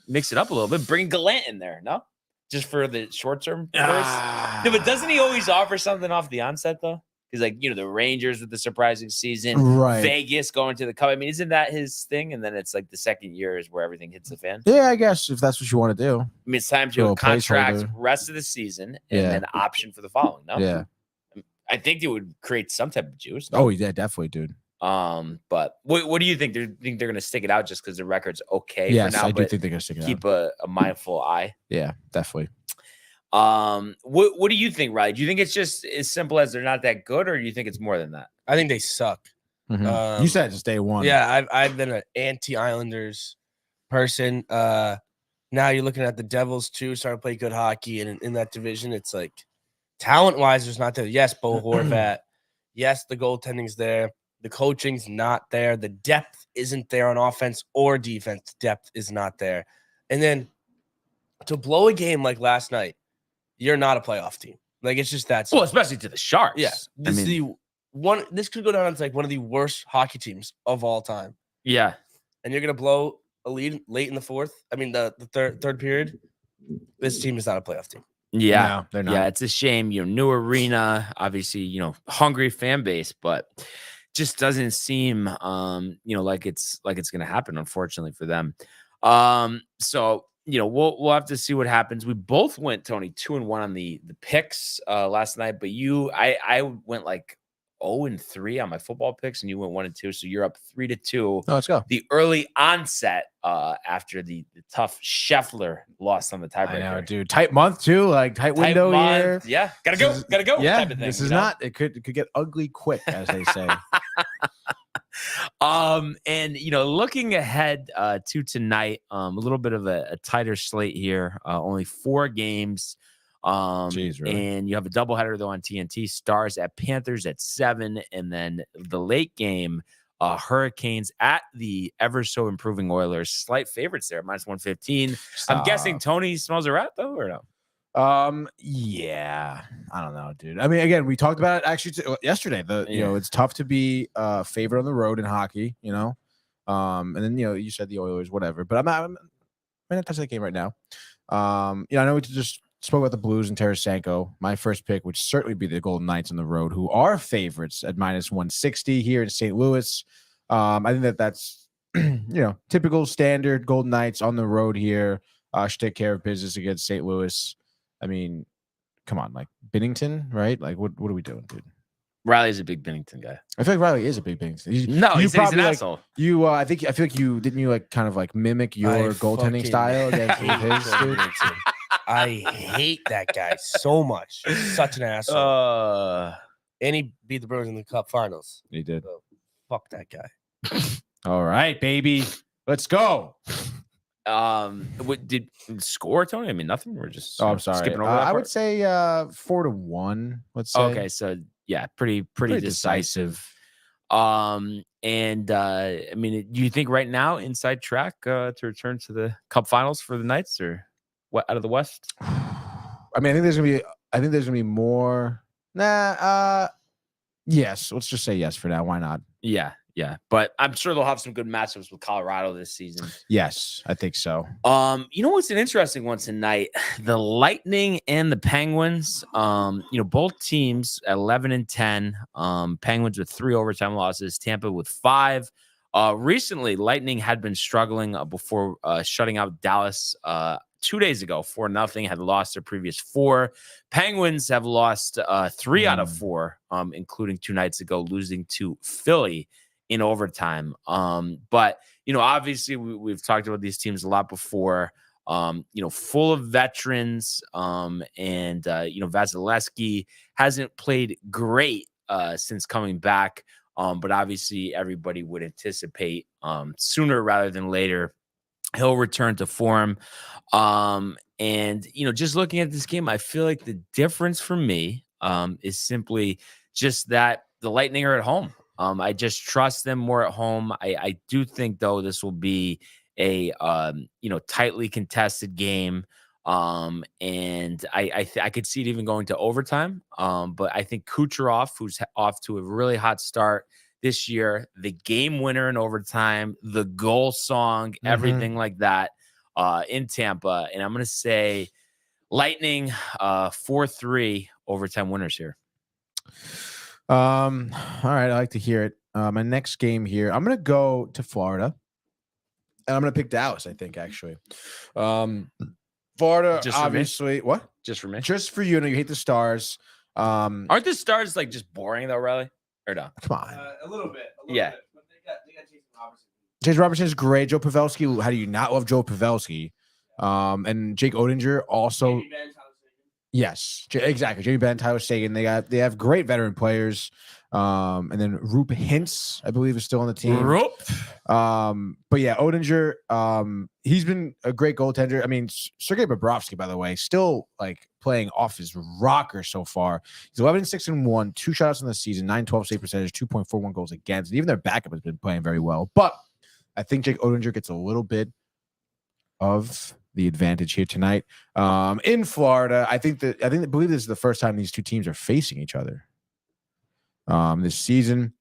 mix it up a little bit. Bring Gallant in there, no? Just for the short term first. No, but doesn't he always offer something off the onset though? He's like, the Rangers with the surprising season, right? Vegas going to the Cup. I mean, isn't that his thing? And then it's like the second year is where everything hits the fan. Yeah, I guess if that's what you want to do. I mean, it's time to contract rest of the season and then option for the following. No, yeah, I think it would create some type of juice. No? Oh yeah, definitely, dude. But what do you think? Do you think they're going to stick it out just because the record's okay? Yes, for now, I do think they're going to stick it out. Keep a mindful eye. Yeah, definitely. What do you think, Riley? Do you think it's just as simple as they're not that good, or do you think it's more than that? I think they suck. You said it just day one. Yeah, I've been an anti-Islanders person. Now you're looking at the Devils too, starting to play good hockey, and in that division, it's like talent-wise, there's not there. Yes, Bo Horvat. Yes, the goaltending's there. The coaching's not there. The depth isn't there on offense or defense. Depth is not there. And then to blow a game like last night, you're not a playoff team. Like, it's just that simple. Well, especially to the Sharks. Yeah. This could go down as like one of the worst hockey teams of all time. Yeah. And you're gonna blow a lead late in the fourth. I mean the third period. This team is not a playoff team. Yeah. No, they're not. Yeah, it's a shame. New arena, obviously, hungry fan base, but just doesn't seem like it's gonna happen, unfortunately, for them. So we'll have to see what happens. We both went, Tony, 2-1 on the picks last night, but I went like 0-3 on my football picks, and you went 1-2, so you're up 3-2. Oh, let's go. The early onset after the tough Scheffler loss on the tiebreaker. I know, dude. Tight month too, like tight window here. Yeah, gotta go. Yeah, type of thing, this is not. It could get ugly quick, as they say. And looking ahead to tonight, a little bit of a tighter slate here. Only 4 games. Jeez, really? And you have a doubleheader though on TNT. Stars at Panthers at 7, and then the late game, Hurricanes at the ever so improving Oilers. Slight favorites there, -115. I'm guessing Tony smells a rat though, or no? Yeah, I don't know, dude. I mean, again, we talked about it actually yesterday. It's tough to be favorite on the road in hockey, and then you said the Oilers, whatever. But I'm gonna touch that game right now. I know we just spoke about the Blues and Tarasenko. My first pick would certainly be the Golden Knights on the road, who are favorites at -160 here in St. Louis. I think that's typical standard Golden Knights on the road here. Should take care of business against St. Louis. I mean, come on, like Binnington, right? Like, what are we doing, dude? Riley's a big Binnington guy. I feel like Riley is a big Binnington. He's an asshole. I feel like you didn't kind of mimic your goaltending style against his, dude. I hate that guy so much. He's such an asshole. And he beat the Bruins in the Cup Finals. He did. So, fuck that guy. All right, baby. Let's go. What did score, Tony? I mean, nothing. We're just I'm sorry. skipping over I would say 4-1. Let's say. Okay, so yeah, pretty decisive. I mean, do you think right now inside track to return to the Cup Finals for the Knights, or what out of the West? I mean, I think there's gonna be more. Yes. Let's just say yes for now. Why not? Yeah. But I'm sure they'll have some good matchups with Colorado this season. Yes, I think so. What's an interesting one tonight? The Lightning and the Penguins. Both teams at 11-10. Penguins with 3 overtime losses. Tampa with 5. Recently, Lightning had been struggling before shutting out Dallas 2 days ago. 4-0, had lost their previous 4. Penguins have lost 3 out of 4, including 2 nights ago, losing to Philly in overtime. But obviously we've talked about these teams a lot before. Full of veterans, and Vasilevsky hasn't played great since coming back. But obviously everybody would anticipate sooner rather than later he'll return to form. And just looking at this game, I feel like the difference for me is simply just that the Lightning are at home. I just trust them more at home. I do think though this will be a tightly contested game. And I could see it even going to overtime. But I think Kucherov, who's off to a really hot start this year, the game winner in overtime, the goal song, everything like that, in Tampa. And I'm going to say Lightning 4-3 overtime winners here. All right. I like to hear it. My next game here, I'm going to go to Florida, and I'm going to pick Dallas, I think, actually. Florida, Just for obviously. me? What? Just for me. Just for you. You hate the Stars. Aren't the Stars just boring though, Riley? Or no? Come on. A little bit. Yeah. Bit. But they got Jason Robertson. Jason Robertson is great. Joe Pavelski. How do you not love Joe Pavelski? And Jake Oettinger also. Yes, exactly. Jamie Benn, Tyler Sagan. They have great veteran players. And then Roop Hintz, I believe, is still on the team. Roop. But yeah, Odinger, he's been a great goaltender. I mean, Sergei Bobrovsky, by the way, still like playing off his rocker so far. He's 11-6-1, 2 shutouts in the season, 9-12 save percentage, 2.41 goals against. And even their backup has been playing very well. But I think Jake Odinger gets a little bit of the advantage here tonight. In Florida, I believe this is the first time these two teams are facing each other. This season.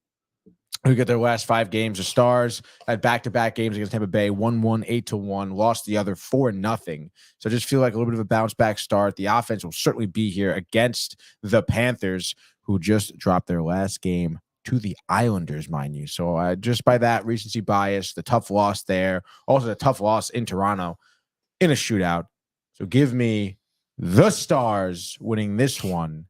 Who get their last 5 games. The Stars had back-to-back games against Tampa Bay, 1-1, 8-1, lost the other 4-0. So just feel like a little bit of a bounce-back start. The offense will certainly be here against the Panthers, who just dropped their last game to the Islanders, mind you. So just by that recency bias, the tough loss there, also the tough loss in Toronto in a shootout. So give me the Stars winning this one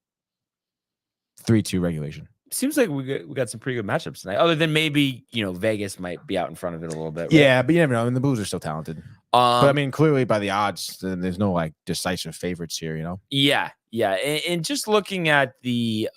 3-2 regulation. Seems like we got some pretty good matchups tonight. Other than maybe Vegas might be out in front of it a little bit. Right? Yeah, but you never know. I mean, the Blues are still talented. But I mean, clearly by the odds, there's no like decisive favorites here. Yeah. And just looking at the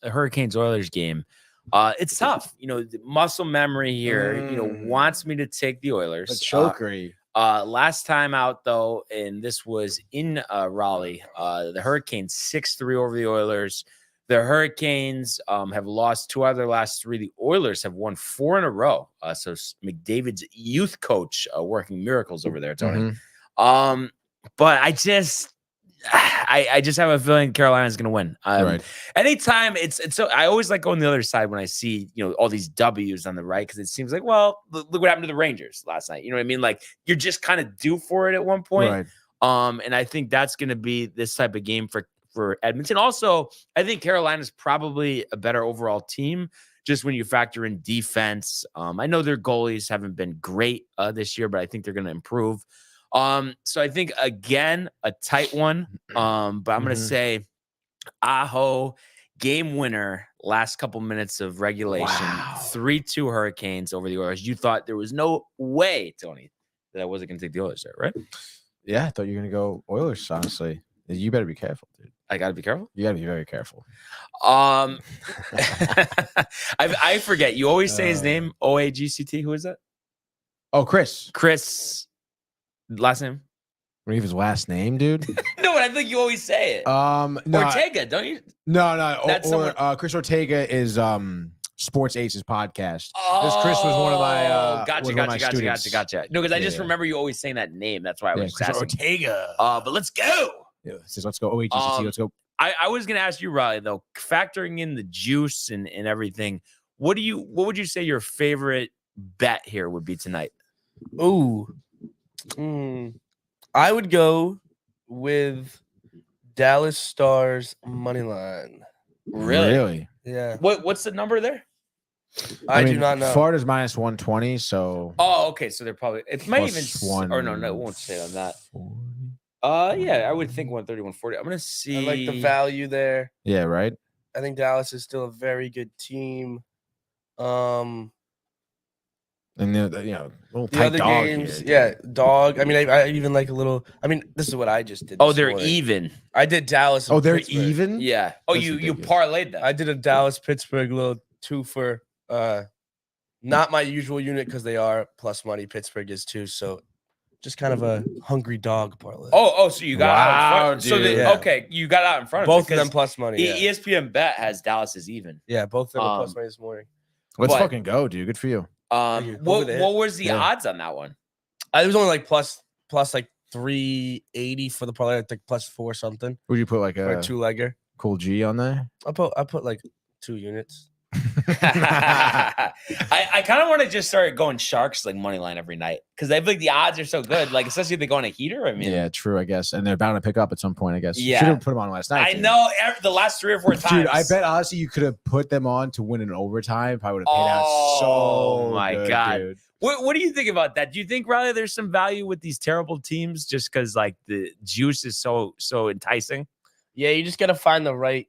Hurricanes Oilers game, it's tough. The muscle memory here. Wants me to take the Oilers. But chokery. Last time out though, and this was in Raleigh. The Hurricanes 6-3 over the Oilers. The Hurricanes have lost 2 out of their last 3. The Oilers have won 4 in a row. So McDavid's youth coach working miracles over there, Tony. Mm-hmm. But I just have a feeling Carolina's going to win. Right. Anytime it's so I always like going the other side when I see all these W's on the right, because it seems like, well, look what happened to the Rangers last night. You know what I mean? Like you're just kind of due for it at one point. Right. And I think that's going to be this type of game for Edmonton. Also, I think Carolina's probably a better overall team just when you factor in defense. I know their goalies haven't been great this year, but I think they're going to improve. So I think, again, a tight one. But I'm going to say Aho, game winner, last couple minutes of regulation, 3-2 Hurricanes over the Oilers. You thought there was no way, Tony, that I wasn't going to take the Oilers there, right? Yeah, I thought you were going to go Oilers, honestly. You better be careful, dude. I got to be careful? You got to be very careful. I forget. You always say his name, OAGCT. Who is that? Oh, Chris. Chris. Last name? What his last name, dude? No, but I think you always say it. No, Ortega, don't you? No. That's Chris Ortega is Sports Aces podcast. This Chris was one of my gotcha. No, because I just remember you always saying that name. That's why I was Chris asking. Ortega. But let's go. Yeah, says let's go OAGCT. Let's go. I was gonna ask you, Riley, though, factoring in the juice and everything, what would you say your favorite bet here would be tonight? Ooh. I would go with Dallas Stars money line. Really? Yeah. What's the number there? I do not know. Florida's minus 120, so. Oh, okay. So they're probably it might even or no, it won't say on that. Yeah, I would think 130, 140. I'm gonna see. I like the value there. Yeah, right. I think Dallas is still a very good team. And little The tight other dog games, here, dog. I mean, I even like a little. I mean, this is what I just did. Oh, this they're morning. even. I did Dallas. Oh, they're Pittsburgh. even. Yeah. Oh, That's you ridiculous. parlayed that. I did a Dallas Pittsburgh little 2 for not my usual unit because they are plus money. Pittsburgh is too, so just kind of a hungry dog parlay. Oh, so you got out in front. Dude. So Yeah. Okay, you got out in front of Both of it them plus money. Yeah, ESPN Bet has Dallas as even. yeah both of them are plus money this morning. Let's But- fucking go, dude. Good for you. you. What Over there. was the odds on that one? It was only like plus like 380 for the parlay. I think plus 4 something Would you put like or a 2-legger. cool G on there? I put like 2 units. I kind of want to just start going Sharks like money line every night because I feel like the odds are so good. Like especially if they go on a heater. I mean, Yeah, true. I guess, and they're bound to pick up at some point. I guess. Yeah. Should have put them on last night. I dude. know the last 3 or 4 times. Dude, I bet honestly you could have put them on to win an overtime. Probably would have paid out so. Oh, my good, God. dude. What do you think about that? Do you think, Riley, there's some value with these terrible teams just because like the juice is so enticing? Yeah, you just got to find the right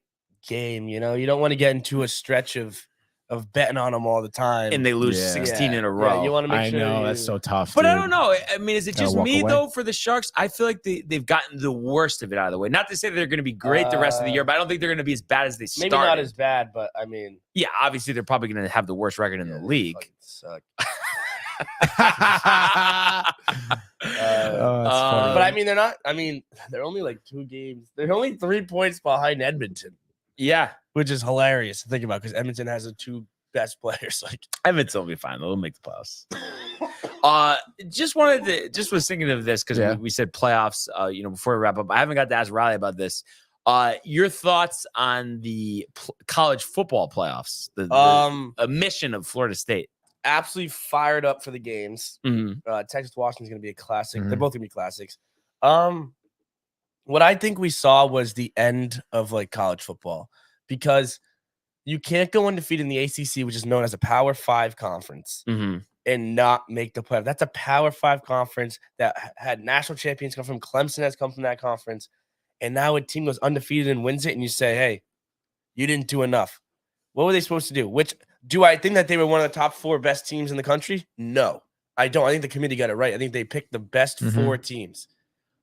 game. You know, you don't want to get into a stretch of of betting on them all the time. and they lose Yeah. 16 in a Yeah, row. you want to make I sure. know you, that's so tough. But I dude. don't know. I mean, is it Gotta just walk me away. though? For the Sharks, I feel like they've gotten the worst of it out of the way. Not to say they're going to be great the rest of the year, but I don't think they're going to be as bad as they started. maybe not as bad, but I mean, Yeah, obviously they're probably going to have the worst record in yeah, the they league. fucking suck. Oh, that's funny. But I mean, they're not. I mean, they're only like 2 games. They're only 3 points behind Edmonton, Yeah, which is hilarious to think about because Edmonton has the 2 best players. Like, Edmonton will be fine. They'll make the playoffs. Just was thinking of this because Yeah. we said playoffs. Before we wrap up, I haven't got to ask Riley about this. Your thoughts on the college football playoffs? The mission of Florida State. absolutely fired up for the games. Mhm. Texas Washington's going to be a classic. Mhm. They're both going to be classics. What I think we saw was the end of like college football because you can't go undefeated in the ACC, which is known as a Power 5 conference, Mhm. and not make the playoff. That's a Power 5 conference that had national champions come from. Clemson has come from that conference, and now a team goes undefeated and wins it, and you say, "Hey, you didn't do enough." What were they supposed to do? Which do I think that they were one of the top 4 best teams in the country? No, I don't. I think the committee got it right. I think they picked the best Mhm. 4 teams.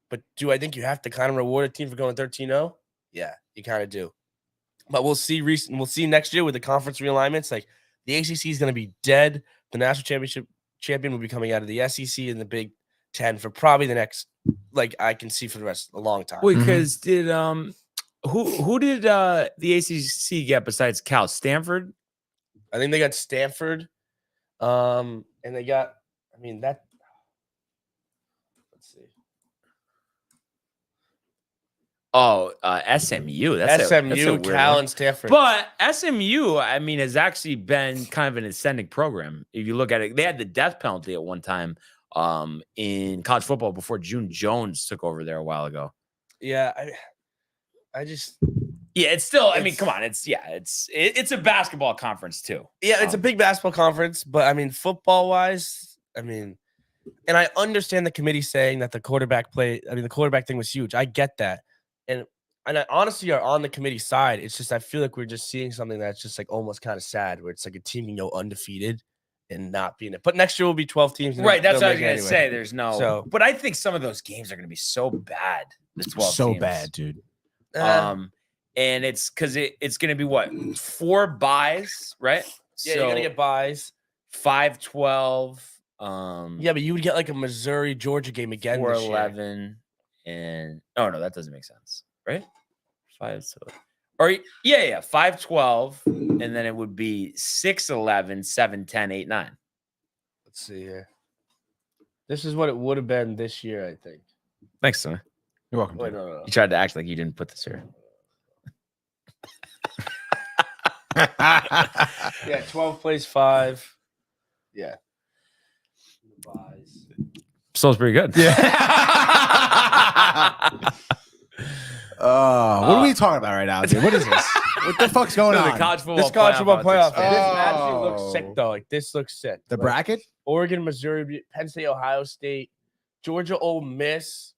But do I think you have to kind of reward a team for going 13-0? Yeah, you kind of do. But we'll see. We'll see next year with the conference realignments. Like the ACC is going to be dead. The national championship champion will be coming out of the SEC and the Big Ten for probably the next, like I can see for the rest of a long time. Wait, because did who did the ACC get besides Cal? Stanford? I think they got Stanford, and they got. I mean that. Let's see. Oh, SMU. That's SMU, a weird Cal, one. and Stanford. But SMU, I mean, has actually been kind of an ascending program. If you look at it, they had the death penalty at one time in college football before June Jones took over there a while ago. yeah, I just. Yeah, it's still. I mean, come on. It's a basketball conference too. Yeah, it's a big basketball conference, but I mean, football wise, I mean, and I understand the committee saying that the quarterback thing was huge. I get that. And I honestly are on the committee side. It's just I feel like we're just seeing something that's just like almost kind of sad where it's like a team can go undefeated and not be in it. But next year will be 12 teams. Right. That's what I was going going to say. There's no. So, but I think some of those games are going to be so bad. The 12 So teams. bad, dude. And it's because it's going to be what 4 buys, right? yeah, you're gonna get buys. 5-12. Yeah, but you would get like a Missouri Georgia game again. 4-11, and no, that doesn't make sense, right? 5 so, or 5-12, and then it would be 6-11, 7-10, 8-9. Let's see here. This is what it would have been this year, I think. Thanks, son. You're welcome. Wait, dude. no. You tried to act like you didn't put this here. Yeah, 12 plays 5. Yeah. Buys. Sounds pretty good. Yeah. What are we talking about right now, dude? What is this? What the fuck's going The on? college football This college football playoff. odds. This actually looks Oh. sick, though. Like, this looks sick. The Like, bracket? Oregon, Missouri, Penn State, Ohio State, Georgia, Ole Miss.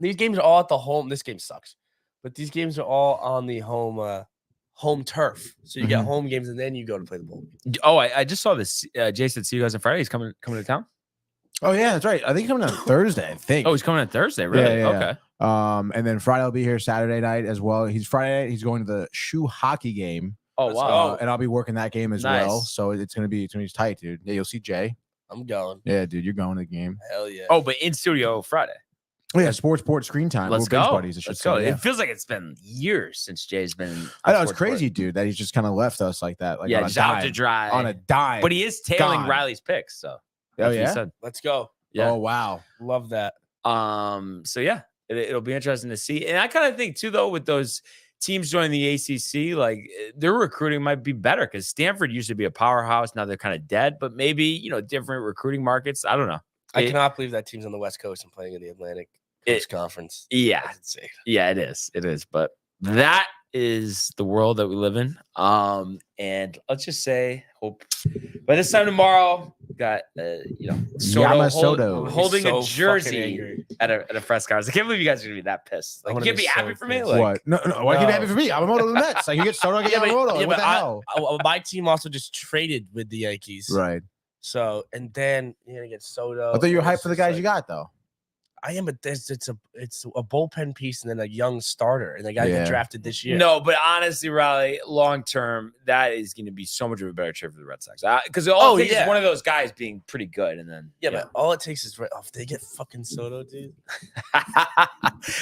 These games are all at the home. This game sucks. But these games are all on the home turf. So you get Mhm. home games, and then you go to play the bowl game. Oh, I just saw this. Jay said, "See you guys on Friday." He's coming to town. Oh yeah, that's right. I think he's coming on Thursday. I think. Oh, he's coming on Thursday. Really? Yeah, yeah, Okay. And then Friday I'll be here Saturday night as well. He's going to the shoe hockey game. Oh Let's wow. go. And I'll be working that game as Nice. well. So it's gonna be tight, dude. Yeah, you'll see Jay. I'm going. Yeah, dude, you're going to the game. Hell yeah. Oh, but in studio Friday. Oh yeah, sports screen time. Let's We're bench go. buddies, I should Let's go. say, yeah. It feels like it's been years since Jay's been. on I know it's Sports crazy, Board. dude, that he's just kind of left us like that. Like Yeah, on a just out to dime. dry. On a dime. But he is tailing Gone. Riley's picks. So Oh that's what he yeah. said. Let's go. Yeah. Oh wow. Love that. So yeah, it'll be interesting to see. And I kind of think too, though, with those teams joining the ACC, like their recruiting might be better because Stanford used to be a powerhouse. Now they're kind of dead, but maybe, different recruiting markets. I don't know. I cannot believe that team's on the West Coast and playing in the Atlantic Coast Conference. Yeah. That's insane. Yeah, it is. It is. But that is the world that we live in. And let's just say, hope by this time tomorrow, got Soto Yamamoto. holding So a fucking jersey angry. at a press conference. I can't believe you guys are gonna be that pissed. Like, you wanna can't be be so happy for me. pissed. Like, What? No. Why can't you No. have it for me? Yamamoto to the Mets. Like you get Soto, I get Yamamoto. Like, what the hell? My team also just traded with the Yankees. Right. So and then you're gonna get Soto. I thought you were and hyped it's for the just guys you got though. I am, but it's a bullpen piece and then a young starter, and the guy Yeah. get drafted this year. No, but honestly, Riley, long term, that is going to be so much of a better trade for the Red Sox. Because all it takes is one of those guys being pretty good, and then but all it takes is if they get fucking Soto, dude.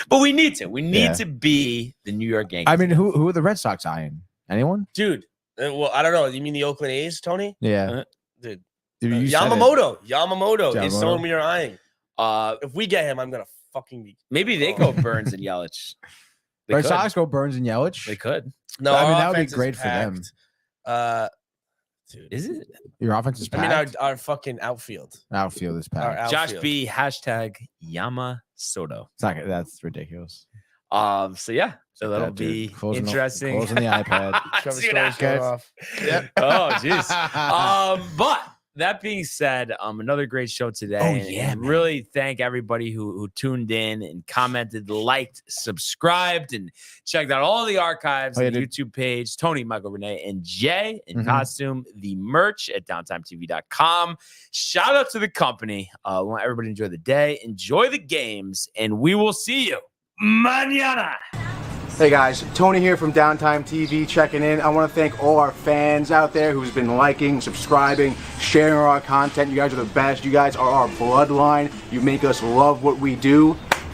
But we need to. We need Yeah. to be the New York Yankees. I mean, who are the Red Sox eyeing? Anyone? Dude, well, I don't know. You mean the Oakland A's, Tony? Yeah. Dude, You said it. Yamamoto is someone we are eyeing. Uh, If we get him, I'm gonna fucking be. maybe they go Burns and Yelich. They Red could. Sox go Burns and Yelich. They could. No, I mean, our that would be offense is great for them. packed. Dude, Is it? Your offense is I mean, packed. our fucking outfield. Outfield is Our packed. Josh outfield. B. Hashtag Yama Soto. It's not, that's ridiculous. So yeah, so that'll That, dude. be Closing the- interesting. closing the iPad. Trevor See what Story's going happens. off. Yep. Oh, jeez. But that being said, another great show today. Oh, And yeah, man. really thank everybody who tuned in and commented, liked, subscribed, and checked out all the archives Oh, yeah, on the dude. YouTube page. Tony, Michael, Renee, and Jay in Mhm. costume, the merch at downtimetv.com. Shout out to the company. We want everybody to enjoy the day, enjoy the games, and we will see you mañana. Hey guys, Tony here from Downtime TV checking in. I want to thank all our fans out there who's been liking, subscribing, sharing our content. You guys are the best. You guys are our bloodline. You make us love what we do.